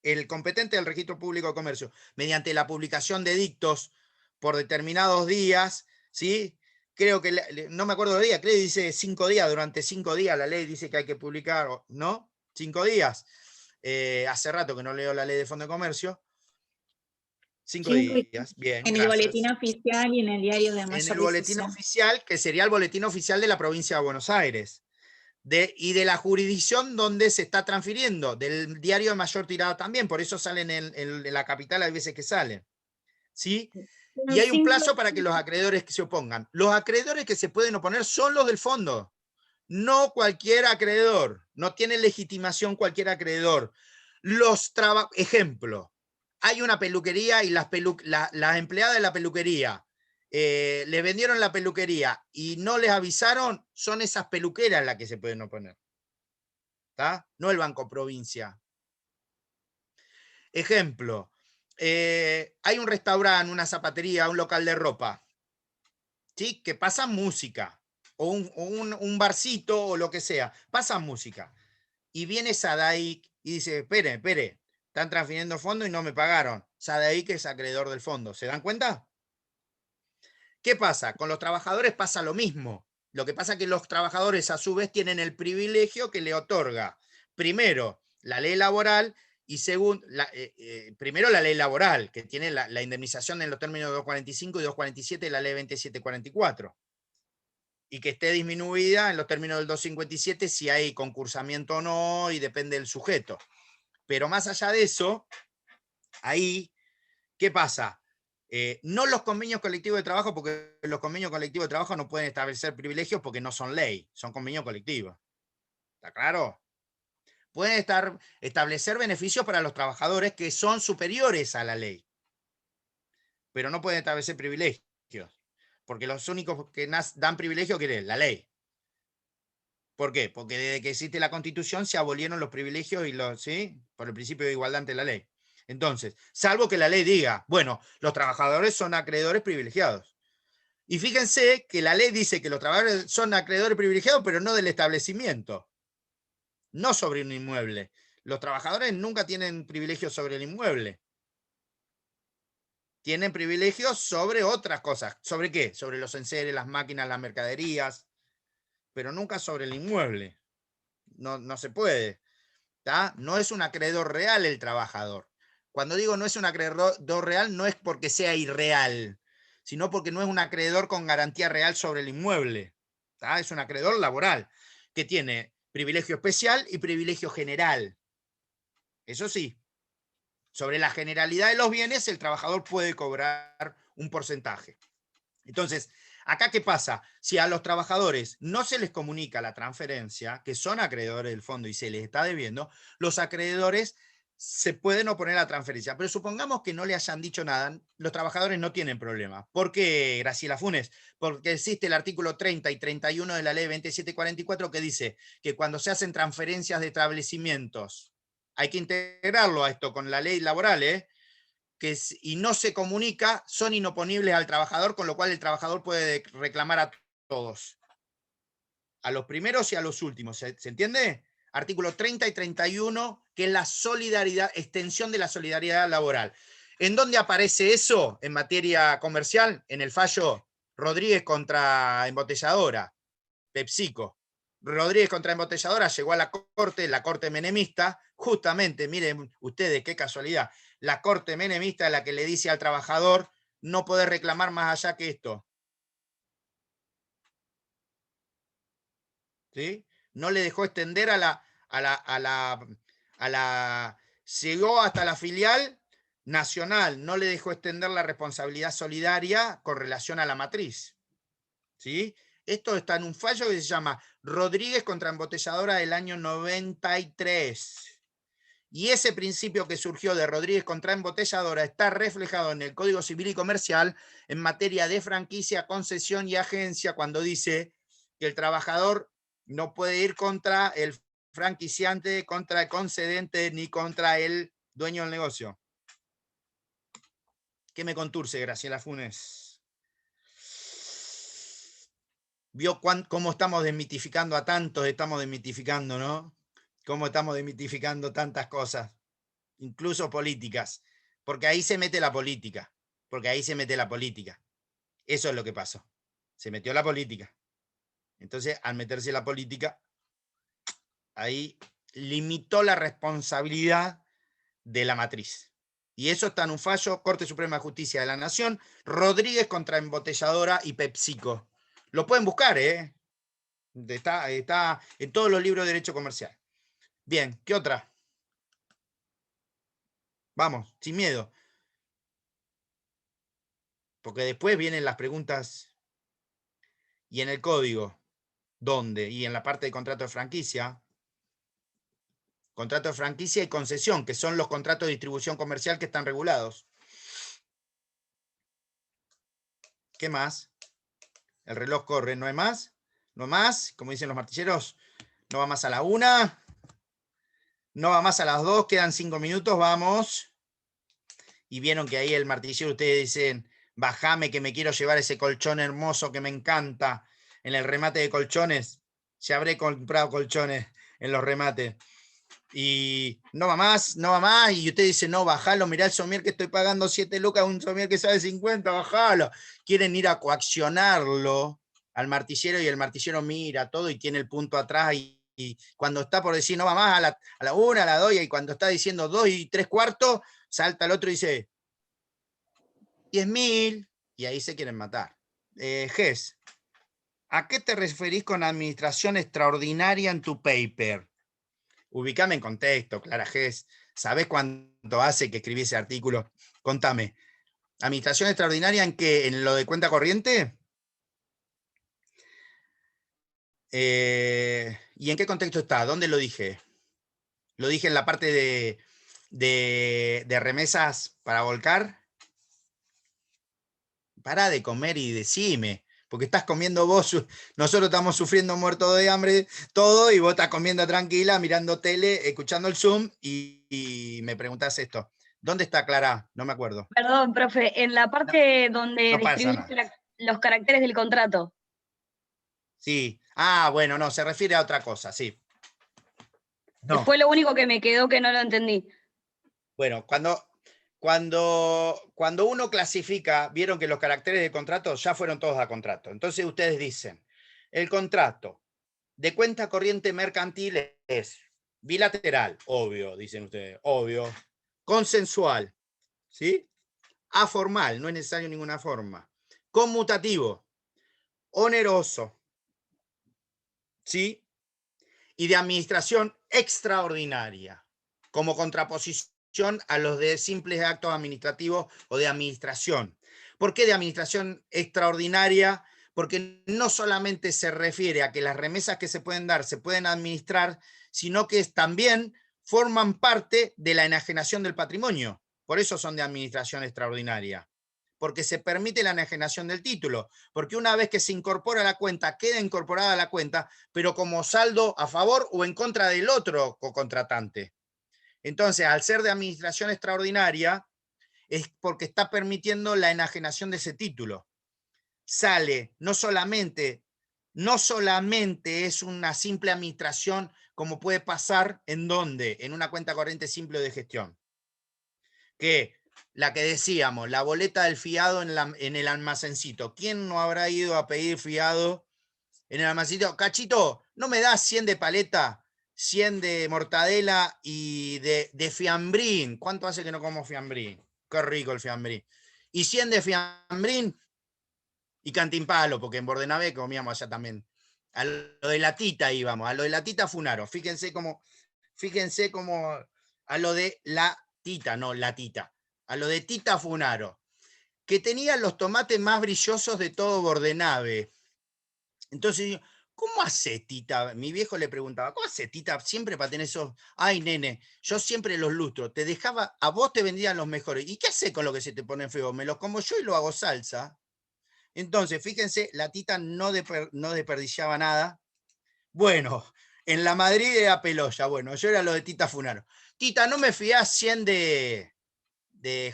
El competente del registro público de comercio, mediante la publicación de edictos por determinados días, ¿sí? Creo que, no me acuerdo de día, creo que dice 5 días, durante 5 días la ley dice que hay que publicar, ¿no? 5 días. Hace rato que no leo la ley de Fondo de Comercio. 5 días, bien, en gracias. el boletín oficial y en el diario de mayor En el boletín difusión. oficial, que sería el boletín oficial de la provincia de Buenos Aires. Y de la jurisdicción donde se está transfiriendo, del diario de mayor tirada también, por eso salen en la capital, hay veces que salen. ¿Sí? Y hay un plazo para que los acreedores que se opongan. Los acreedores que se pueden oponer son los del fondo, no cualquier acreedor, no tiene legitimación cualquier acreedor. Ejemplo, hay una peluquería y las empleadas de la peluquería les vendieron la peluquería y no les avisaron, son esas peluqueras las que se pueden oponer. ¿Está? No el Banco Provincia. Ejemplo, hay un restaurante, una zapatería, un local de ropa, ¿sí? Que pasa música, o un barcito o lo que sea, pasa música. Y viene Sadaic y dice, espere, están transfiriendo fondo y no me pagaron. Sadaic es acreedor del fondo, ¿se dan cuenta? ¿Qué pasa? Con los trabajadores pasa lo mismo. Lo que pasa es que los trabajadores a su vez tienen el privilegio que le otorga, primero, la ley laboral y segundo, primero la ley laboral, que tiene la indemnización en los términos de 245 y 247 de la ley 2744. Y que esté disminuida en los términos del 257 si hay concursamiento o no y depende del sujeto. Pero más allá de eso, ahí, ¿qué pasa? No los convenios colectivos de trabajo, porque los convenios colectivos de trabajo no pueden establecer privilegios porque no son ley, son convenios colectivos. ¿Está claro? Pueden establecer beneficios para los trabajadores que son superiores a la ley, pero no pueden establecer privilegios, porque los únicos que dan privilegio, ¿qué es? La ley. ¿Por qué? Porque desde que existe la Constitución se abolieron los privilegios y ¿sí? Por el principio de igualdad ante la ley. Entonces, salvo que la ley diga, bueno, los trabajadores son acreedores privilegiados. Y fíjense que la ley dice que los trabajadores son acreedores privilegiados, pero no del establecimiento, no sobre un inmueble. Los trabajadores nunca tienen privilegios sobre el inmueble. Tienen privilegios sobre otras cosas. ¿Sobre qué? Sobre los enseres, las máquinas, las mercaderías, pero nunca sobre el inmueble. No se puede. ¿Tá? No es un acreedor real el trabajador. Cuando digo no es un acreedor real, no es porque sea irreal, sino porque no es un acreedor con garantía real sobre el inmueble. ¿Tá? Es un acreedor laboral, que tiene privilegio especial y privilegio general. Eso sí, sobre la generalidad de los bienes, el trabajador puede cobrar un porcentaje. Entonces, ¿acá qué pasa? Si a los trabajadores no se les comunica la transferencia, que son acreedores del fondo y se les está debiendo, los acreedores se pueden oponer a la transferencia. Pero supongamos que no le hayan dicho nada, los trabajadores no tienen problema. ¿Por qué, Graciela Funes? Porque existe el artículo 30 y 31 de la ley 2744 que dice que cuando se hacen transferencias de establecimientos, hay que integrarlo a esto con la ley laboral, y no se comunica, son inoponibles al trabajador, con lo cual el trabajador puede reclamar a todos. A los primeros y a los últimos. ¿Se entiende? Artículo 30 y 31, que es la solidaridad, extensión de la solidaridad laboral. ¿En dónde aparece eso en materia comercial? En el fallo Rodríguez contra Embotelladora, PepsiCo. Rodríguez contra Embotelladora llegó a la corte menemista, justamente, miren ustedes qué casualidad, la corte menemista es la que le dice al trabajador no poder reclamar más allá que esto. ¿Sí? No le dejó extender llegó hasta la filial nacional, no le dejó extender la responsabilidad solidaria con relación a la matriz. ¿Sí? Esto está en un fallo que se llama Rodríguez contra Embotelladora del año 93. Y ese principio que surgió de Rodríguez contra Embotelladora está reflejado en el Código Civil y Comercial en materia de franquicia, concesión y agencia, cuando dice que el trabajador no puede ir contra el franquiciante, contra el concedente, ni contra el dueño del negocio. ¿Qué me conturce, Graciela Funes? ¿Vio cómo estamos desmitificando a tantos? Estamos desmitificando, ¿no? Cómo estamos desmitificando tantas cosas, incluso políticas, porque ahí se mete la política, Eso es lo que pasó. Se metió la política. Entonces, al meterse la política, ahí limitó la responsabilidad de la matriz. Y eso está en un fallo, Corte Suprema de Justicia de la Nación, Rodríguez contra Embotelladora y PepsiCo. Lo pueden buscar, Está en todos los libros de Derecho Comercial. Bien, ¿qué otra? Vamos, sin miedo. Porque después vienen las preguntas. ¿Y en el código? ¿Dónde? Y en la parte de contrato de franquicia. Contrato de franquicia y concesión, que son los contratos de distribución comercial que están regulados. ¿Qué más? El reloj corre, ¿no hay más? ¿No más? Como dicen los martilleros, no va más a la 1. No va más a las 2, quedan 5 minutos, vamos. Y vieron que ahí el martillero, ustedes dicen, bajame que me quiero llevar ese colchón hermoso que me encanta. En el remate de colchones, ya habré comprado colchones en los remates. Y no va más, y usted dice, no, bajalo, mirá el somier que estoy pagando 7 lucas, un somier que sale 50, bajalo. Quieren ir a coaccionarlo al martillero y el martillero mira todo y tiene el punto atrás y cuando está por decir no va más a la 1, a la 2, y cuando está diciendo 2 3/4, salta el otro y dice 10.000, y ahí se quieren matar. Gess, ¿a qué te referís con administración extraordinaria en tu paper? Ubicame en contexto, Clara Gess. ¿Sabés cuánto hace que escribí ese artículo? Contame. ¿Administración extraordinaria en qué? ¿En lo de cuenta corriente? ¿Y en qué contexto está? ¿Dónde lo dije? ¿Lo dije en la parte de remesas para volcar? Pará de comer y decime, porque estás comiendo vos, nosotros estamos sufriendo muertos de hambre, todo, y vos estás comiendo tranquila, mirando tele, escuchando el Zoom, y me preguntás esto. ¿Dónde está, Clara? No me acuerdo. Perdón, profe, en la parte donde No pasa describiste nada. los caracteres del contrato. Sí. Bueno, no, se refiere a otra cosa, sí. No. Fue lo único que me quedó que no lo entendí. Bueno, cuando uno clasifica, vieron que los caracteres de contrato ya fueron todos a contrato. Entonces ustedes dicen, el contrato de cuenta corriente mercantil es bilateral, obvio, dicen ustedes, obvio, consensual, ¿sí? Aformal, no es necesario ninguna forma, conmutativo, oneroso, ¿sí? Y de administración extraordinaria, como contraposición a los de simples actos administrativos o de administración. ¿Por qué de administración extraordinaria? Porque no solamente se refiere a que las remesas que se pueden dar se pueden administrar, sino que también forman parte de la enajenación del patrimonio. Por eso son de administración extraordinaria. Porque se permite la enajenación del título, porque una vez que se incorpora a la cuenta, queda incorporada a la cuenta, pero como saldo a favor o en contra del otro cocontratante. Entonces, al ser de administración extraordinaria, es porque está permitiendo la enajenación de ese título. Sale, no solamente es una simple administración, como puede pasar en donde, en una cuenta corriente simple o de gestión, que la que decíamos, la boleta del fiado en el almacencito. ¿Quién no habrá ido a pedir fiado en el almacencito? Cachito, ¿no me das 100 de paleta, 100 de mortadela y de fiambrín? ¿Cuánto hace que no como fiambrín? Qué rico el fiambrín. Y 100 de fiambrín y cantimpalo, porque en Bordenave comíamos allá también. A lo de la tita íbamos, a lo de la tita Funaro. Fíjense cómo a lo de la tita, no la tita. A lo de Tita Funaro, que tenía los tomates más brillosos de todo Bordenave. Entonces, ¿cómo hace Tita? Mi viejo le preguntaba, ¿cómo hace Tita siempre para tener esos? Ay, nene, yo siempre los lustro. Te dejaba, a vos te vendían los mejores. ¿Y qué hace con lo que se te pone feo? Me los como yo y lo hago salsa. Entonces, fíjense, la Tita no desperdiciaba nada. Bueno, en la Madrid era Peloya. Bueno, yo era lo de Tita Funaro. Tita, ¿no me fías 100 de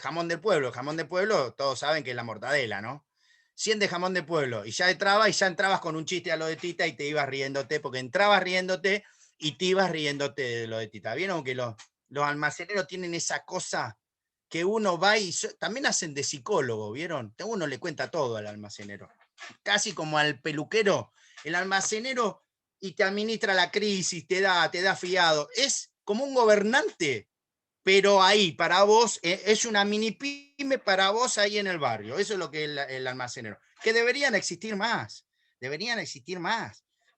jamón del pueblo? Jamón de pueblo, todos saben que es la mortadela, ¿no? 100 de jamón de pueblo, y ya entrabas con un chiste a lo de Tita y te ibas riéndote, porque entrabas riéndote y te ibas riéndote de lo de Tita. ¿Vieron que los almaceneros tienen esa cosa que uno va y también hacen de psicólogo? ¿Vieron? Uno le cuenta todo al almacenero. Casi como al peluquero, el almacenero y te administra la crisis, te da fiado. Es como un gobernante, pero ahí, para vos, es una mini pyme para vos ahí en el barrio. Eso es lo que es el almacenero. Que deberían existir más.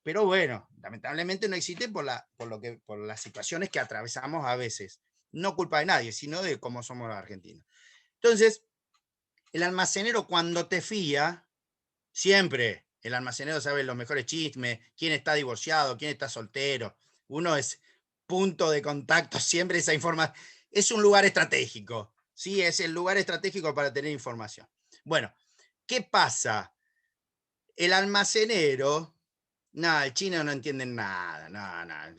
Pero bueno, lamentablemente no existen por las situaciones que atravesamos a veces. No culpa de nadie, sino de cómo somos los argentinos. Entonces, el almacenero cuando te fía, siempre el almacenero sabe los mejores chismes, quién está divorciado, quién está soltero. Uno es punto de contacto, siempre esa información. Es un lugar estratégico, ¿sí? Es el lugar estratégico para tener información. Bueno, ¿qué pasa? El almacenero, el chino no entiende nada,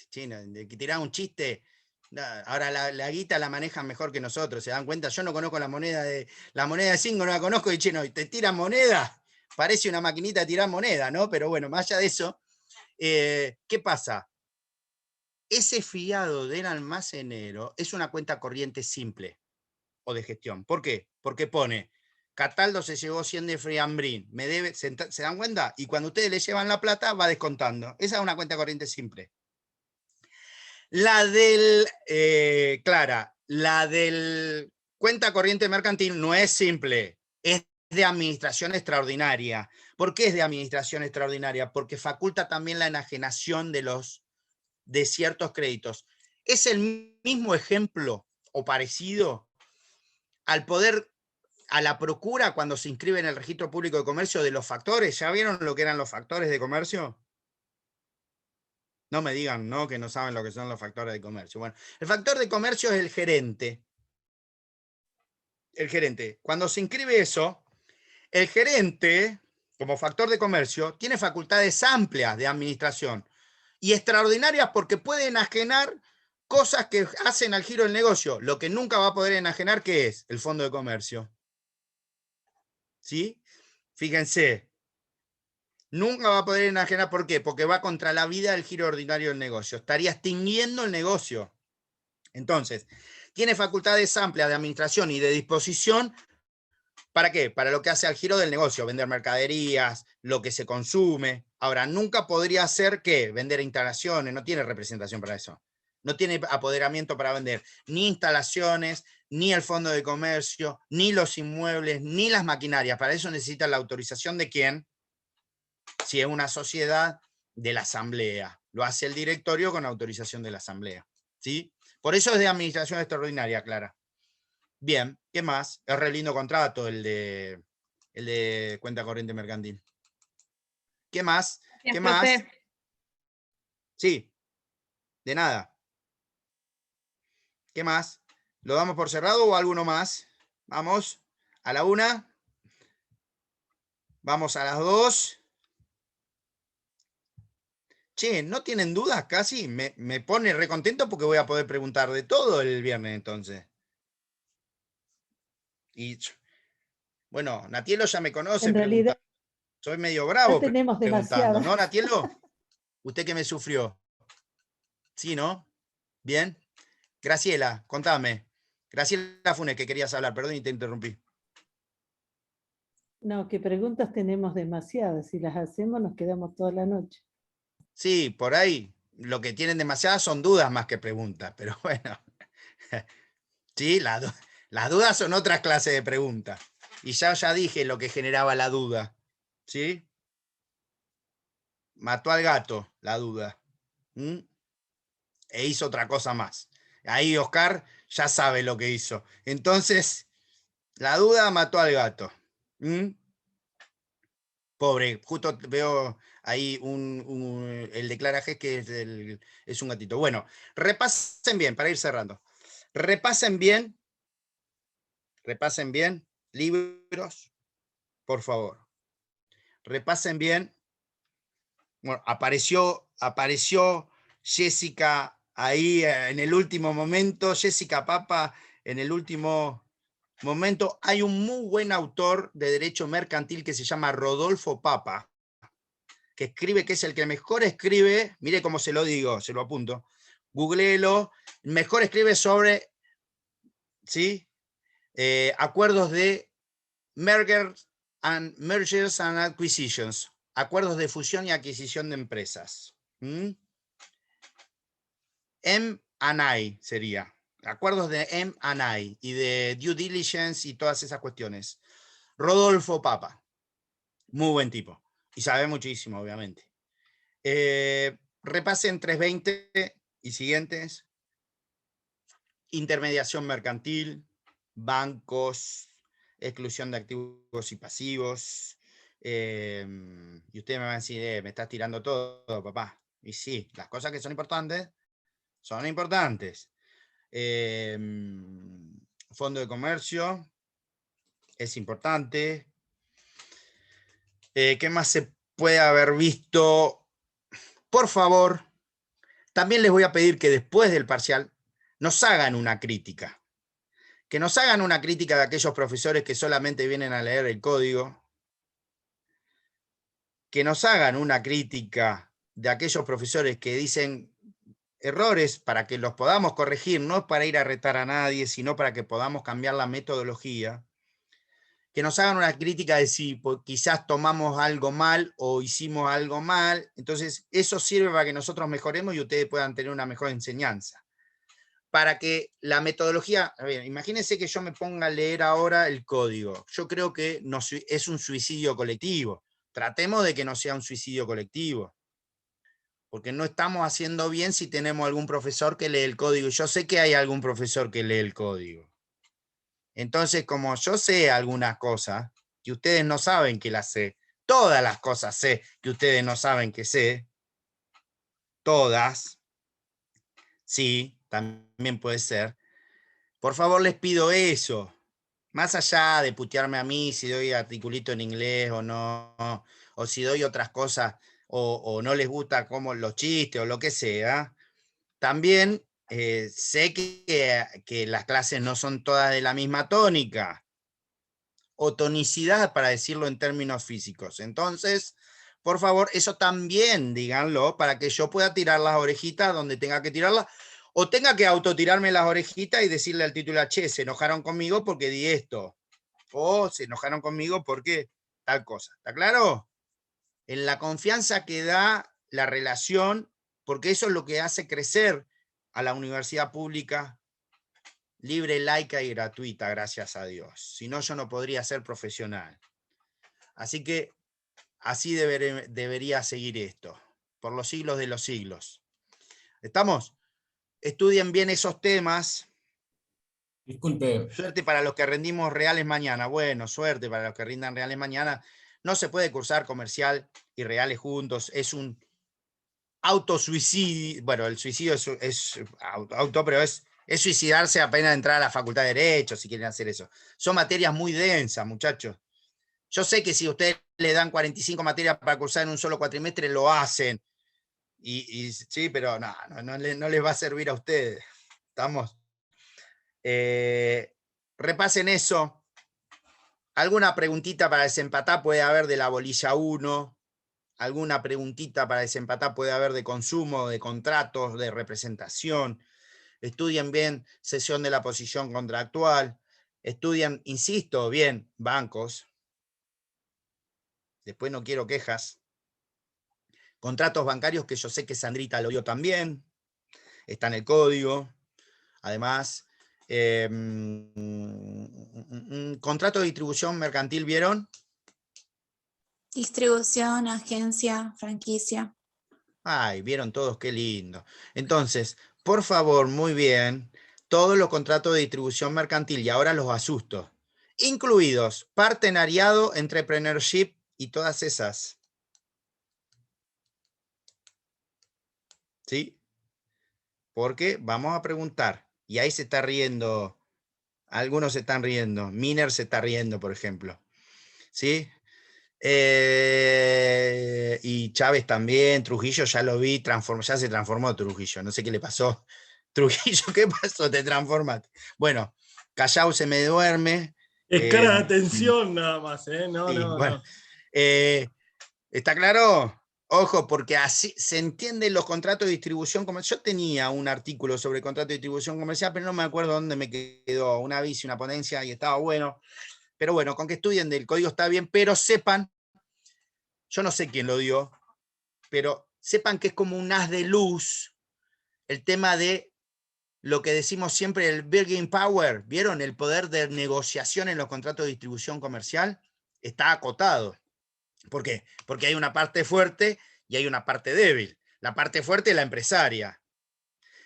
chino, que tirar un chiste, ahora la guita la manejan mejor que nosotros, ¿se dan cuenta? Yo no conozco la moneda de 5, no la conozco, y chino, ¿te tiran moneda? Parece una maquinita de tirar moneda, ¿no? Pero bueno, más allá de eso, ¿qué pasa? Ese fiado del almacenero es una cuenta corriente simple o de gestión. ¿Por qué? Porque pone, Cataldo se llevó 100 de friambrín, me debe, ¿se dan cuenta? Y cuando ustedes le llevan la plata, va descontando. Esa es una cuenta corriente simple. La del cuenta corriente mercantil no es simple, es de administración extraordinaria. ¿Por qué es de administración extraordinaria? Porque faculta también la enajenación de ciertos créditos. Es el mismo ejemplo o parecido a la procura cuando se inscribe en el registro público de comercio de los factores. ¿Ya vieron lo que eran los factores de comercio? No me digan, ¿no?, que no saben lo que son los factores de comercio. Bueno, el factor de comercio es el gerente. El gerente. Cuando se inscribe eso, el gerente, como factor de comercio, tiene facultades amplias de administración y extraordinarias porque puede enajenar cosas que hacen al giro del negocio. Lo que nunca va a poder enajenar, ¿qué es? El fondo de comercio. ¿Sí? Fíjense, nunca va a poder enajenar. ¿Por qué? Porque va contra la vida del giro ordinario del negocio. Estaría extinguiendo el negocio. Entonces, tiene facultades amplias de administración y de disposición. ¿Para qué? Para lo que hace al giro del negocio, vender mercaderías, lo que se consume. Ahora, nunca podría hacer, ¿qué? Vender instalaciones, no tiene representación para eso. No tiene apoderamiento para vender ni instalaciones, ni el fondo de comercio, ni los inmuebles, ni las maquinarias. Para eso necesita la autorización de ¿quién? Si es una sociedad, de la asamblea. Lo hace el directorio con autorización de la asamblea. ¿Sí? Por eso es de administración extraordinaria, Clara. Bien, ¿qué más? Es re lindo contrato el de cuenta corriente mercantil. ¿Qué más? Bien, ¿Qué más? profe. Sí, de nada. ¿Qué más? ¿Lo damos por cerrado o alguno más? Vamos, a la 1. Vamos a las 2. Che, ¿no tienen dudas casi? Me pone recontento porque voy a poder preguntar de todo el viernes entonces. Y bueno, Natielo ya me conoce. En realidad, soy medio bravo tenemos preguntando, demasiadas. ¿no, Natielo? ¿Usted que me sufrió? Sí, ¿no? Bien. Graciela, contame. Graciela Funes, que querías hablar, perdón y te interrumpí. No, que preguntas tenemos demasiadas. Si las hacemos nos quedamos toda la noche. Sí, por ahí lo que tienen demasiadas son dudas más que preguntas, pero bueno. Sí, las dudas son otras clases de preguntas. Y ya dije lo que generaba la duda. ¿Sí? Mató al gato, la duda. ¿Mm? E hizo otra cosa más. Ahí Oscar ya sabe lo que hizo. Entonces, la duda mató al gato. ¿Mm? Pobre, justo veo ahí el declaraje que es un gatito. Bueno, repasen bien, para ir cerrando. Repasen bien libros, por favor. Repasen bien. Bueno, apareció Jessica ahí en el último momento, Jessica Papa en el último momento. Hay un muy buen autor de derecho mercantil que se llama Rodolfo Papa, que es el que mejor escribe, mire cómo se lo digo, se lo apunto, googleelo, mejor escribe sobre, ¿sí? Acuerdos de mergers and acquisitions, acuerdos de fusión y adquisición de empresas. M&I sería, acuerdos de M&I y de due diligence y todas esas cuestiones. Rodolfo Papa, muy buen tipo, y sabe muchísimo, obviamente. Repasen 320 y siguientes. Intermediación mercantil, bancos, exclusión de activos y pasivos. Y ustedes me van a decir, me estás tirando todo, papá. Y sí, las cosas que son importantes, son importantes. Fondo de comercio, es importante. ¿Qué más se puede haber visto? Por favor, también les voy a pedir que después del parcial nos hagan una crítica. Que nos hagan una crítica de aquellos profesores que solamente vienen a leer el código. Que nos hagan una crítica de aquellos profesores que dicen errores para que los podamos corregir, no para ir a retar a nadie, sino para que podamos cambiar la metodología. Que nos hagan una crítica de si quizás tomamos algo mal o hicimos algo mal. Entonces, eso sirve para que nosotros mejoremos y ustedes puedan tener una mejor enseñanza. Para que la metodología, a ver, imagínense que yo me ponga a leer ahora el código. Yo creo que es un suicidio colectivo. Tratemos de que no sea un suicidio colectivo. Porque no estamos haciendo bien si tenemos algún profesor que lee el código. Yo sé que hay algún profesor que lee el código. Entonces, como yo sé algunas cosas que ustedes no saben que las sé, todas las cosas sé que ustedes no saben que sé, todas, sí, también puede ser. Por favor, les pido eso. Más allá de putearme a mí si doy articulito en inglés o no, o si doy otras cosas, o no les gusta como los chistes o lo que sea, también sé que las clases no son todas de la misma tónica. o tonicidad, para decirlo en términos físicos. Entonces, por favor, eso también díganlo para que yo pueda tirar las orejitas donde tenga que tirarlas, o tenga que autotirarme las orejitas y decirle al titular, che, se enojaron conmigo porque di esto, o se enojaron conmigo porque tal cosa. ¿Está claro? En la confianza que da la relación, porque eso es lo que hace crecer a la universidad pública, libre, laica y gratuita, gracias a Dios. Si no, yo no podría ser profesional. Así que así debería seguir esto, por los siglos de los siglos. ¿Estamos? Estudien bien esos temas. Disculpe. Suerte para los que rendimos reales mañana. Bueno, suerte para los que rindan reales mañana. No se puede cursar comercial y reales juntos. Es un autosuicidio. Bueno, el suicidio es auto, pero es suicidarse apenas entrar a la facultad de Derecho, si quieren hacer eso. Son materias muy densas, muchachos. Yo sé que si ustedes le dan 45 materias para cursar en un solo cuatrimestre, lo hacen. Sí, pero no les va a servir a ustedes. ¿Estamos? Repasen eso. ¿Alguna preguntita para desempatar puede haber de la bolilla 1? ¿Alguna preguntita para desempatar puede haber de consumo, de contratos, de representación? Estudien bien cesión de la posición contractual. Estudien, insisto, bien bancos. Después no quiero quejas. Contratos bancarios, que yo sé que Sandrita lo vio también. Está en el código. Además, contrato de distribución mercantil, ¿vieron? Distribución, agencia, franquicia. Ay, vieron todos, qué lindo. Entonces, por favor, muy bien, todos los contratos de distribución mercantil, y ahora los asusto, incluidos partenariado, entrepreneurship y todas esas. ¿Sí? Porque vamos a preguntar, y ahí se está riendo, algunos se están riendo, Miner se está riendo, por ejemplo. ¿Sí? Y Chávez también, Trujillo ya lo vi, ya se transformó Trujillo, no sé qué le pasó. Trujillo, ¿qué pasó? Te transformaste. Bueno, Callao se me duerme. Es cara de atención nada más, ¿eh? No, sí, no, bueno. no. ¿Está claro? Ojo, porque así se entienden los contratos de distribución comercial. Yo tenía un artículo sobre contrato de distribución comercial, pero no me acuerdo dónde me quedó, una vice, una ponencia, y estaba bueno. Pero bueno, con que estudien del código está bien, pero sepan, yo no sé quién lo dio, pero sepan que es como un haz de luz el tema de lo que decimos siempre, el bargaining power. ¿Vieron? El poder de negociación en los contratos de distribución comercial está acotado. ¿Por qué? Porque hay una parte fuerte y hay una parte débil. La parte fuerte es la empresaria.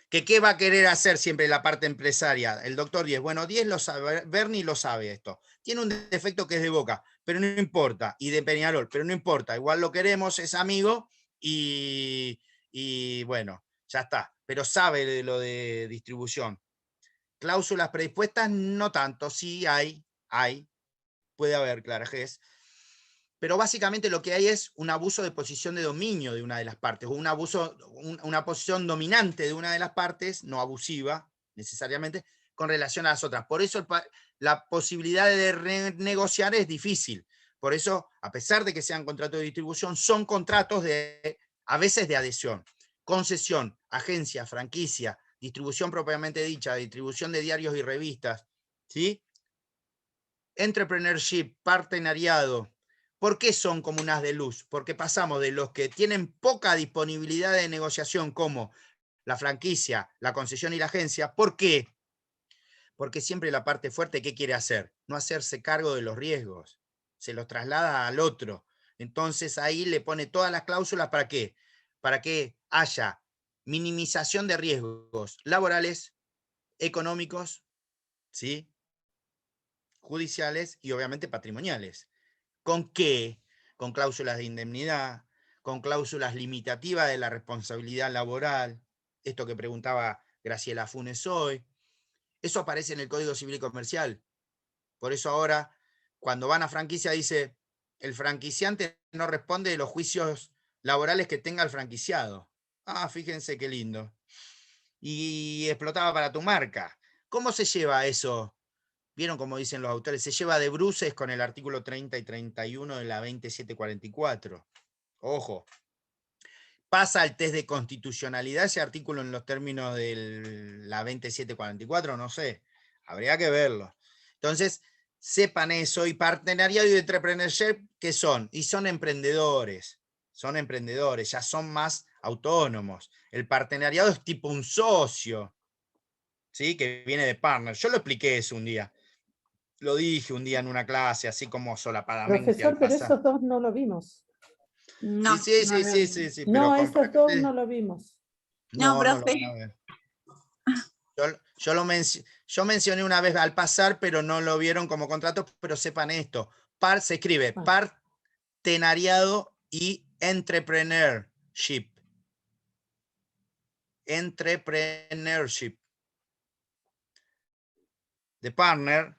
¿Qué va a querer hacer siempre la parte empresaria? El doctor Díez. Bueno, Díez lo sabe, Berni lo sabe esto. Tiene un defecto que es de Boca, pero no importa. Y de Peñarol, pero no importa. Igual lo queremos, es amigo y bueno, ya está. Pero sabe de lo de distribución. Cláusulas predispuestas, no tanto. Sí hay. Puede haber, clarajes. Pero básicamente lo que hay es un abuso de posición de dominio de una de las partes, o una posición dominante de una de las partes, no abusiva necesariamente, con relación a las otras. Por eso la posibilidad de renegociar es difícil. Por eso, a pesar de que sean contratos de distribución, son contratos a veces de adhesión. Concesión, agencia, franquicia, distribución propiamente dicha, distribución de diarios y revistas, ¿sí? Entrepreneurship, partenariado. ¿Por qué son como un haz de luz? Porque pasamos de los que tienen poca disponibilidad de negociación, como la franquicia, la concesión y la agencia. ¿Por qué? Porque siempre la parte fuerte, ¿qué quiere hacer? No hacerse cargo de los riesgos. Se los traslada al otro. Entonces ahí le pone todas las cláusulas, ¿para qué? Para que haya minimización de riesgos laborales, económicos, ¿sí? Judiciales y obviamente patrimoniales. ¿Con qué? Con cláusulas de indemnidad, con cláusulas limitativas de la responsabilidad laboral, esto que preguntaba Graciela Funes hoy. Eso aparece en el Código Civil y Comercial. Por eso ahora, cuando van a franquicia, dice, el franquiciante no responde de los juicios laborales que tenga el franquiciado. Ah, fíjense qué lindo. Y explotaba para tu marca. ¿Cómo se lleva eso? vieron como dicen los autores, se lleva de bruces con el artículo 30 y 31 de la 2744. Ojo. ¿Pasa al test de constitucionalidad ese artículo en los términos de la 2744? No sé, habría que verlo. Entonces, sepan eso, y partenariado y entrepreneurship, ¿qué son? Y son emprendedores, ya son más autónomos. El partenariado es tipo un socio, ¿sí? Que viene de partner. Yo lo expliqué eso un día, lo dije un día en una clase, así como solapadamente. Profesor, al pero pasar. esos dos no lo vimos. No, Sí, no lo vi. pero No, esos dos comparte- no lo vimos. No, no lo profe. van a ver. Yo mencioné una vez al pasar, pero no lo vieron como contrato, pero sepan esto. Se escribe partenariado y entrepreneurship. Entrepreneurship. De partner,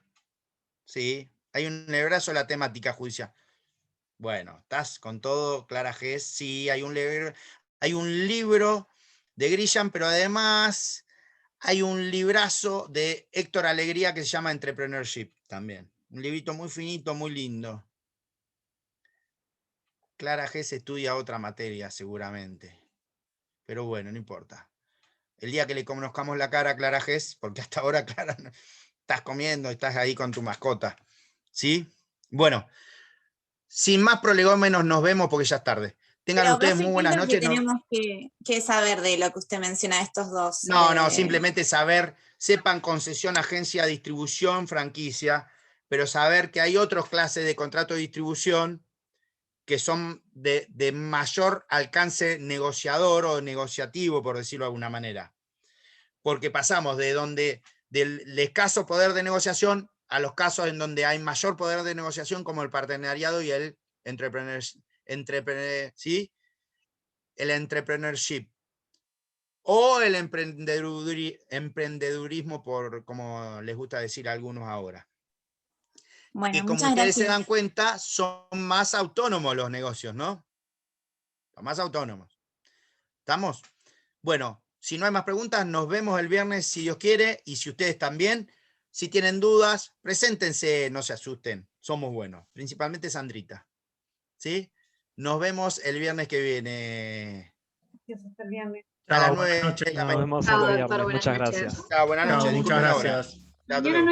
sí. Hay un librazo de la temática judicial. Bueno, ¿estás con todo, Clara G? Sí, hay un libro de Grillan, pero además hay un librazo de Héctor Alegría que se llama Entrepreneurship también. Un librito muy finito, muy lindo. Clara G se estudia otra materia seguramente. Pero bueno, no importa. El día que le conozcamos la cara a Clara G, porque hasta ahora, Clara, estás comiendo, estás ahí con tu mascota. ¿Sí? Bueno, sin más prolegómenos nos vemos porque ya es tarde. Tengan Pero, ustedes profe, muy ¿qué buenas es lo que noches. tenemos que saber de lo que usted menciona de estos dos? No, simplemente saber, sepan concesión, agencia, distribución, franquicia, pero saber que hay otras clases de contrato de distribución que son de mayor alcance negociador o negociativo, por decirlo de alguna manera. Porque pasamos del escaso poder de negociación a los casos en donde hay mayor poder de negociación, como el partenariado y el ¿sí? El entrepreneurship. O el emprendedurismo, por como les gusta decir a algunos ahora. Bueno, Que como muchas ustedes se gracias. dan cuenta, son más autónomos los negocios, ¿no? Son más autónomos. ¿Estamos? Bueno, si no hay más preguntas, nos vemos el viernes si Dios quiere, y si ustedes también. Si tienen dudas, preséntense, no se asusten, somos buenos, principalmente Sandrita. ¿Sí? Nos vemos el viernes que viene. Hasta el viernes. A las Chao, 9 buenas noches. de la Nos mañana. vemos Chao, el doctor, viernes. buenas Muchas noches. gracias. Chao, buenas Chao, noches. muchas Disculpen la hora. gracias. Chao, hasta Mañana luego. no hay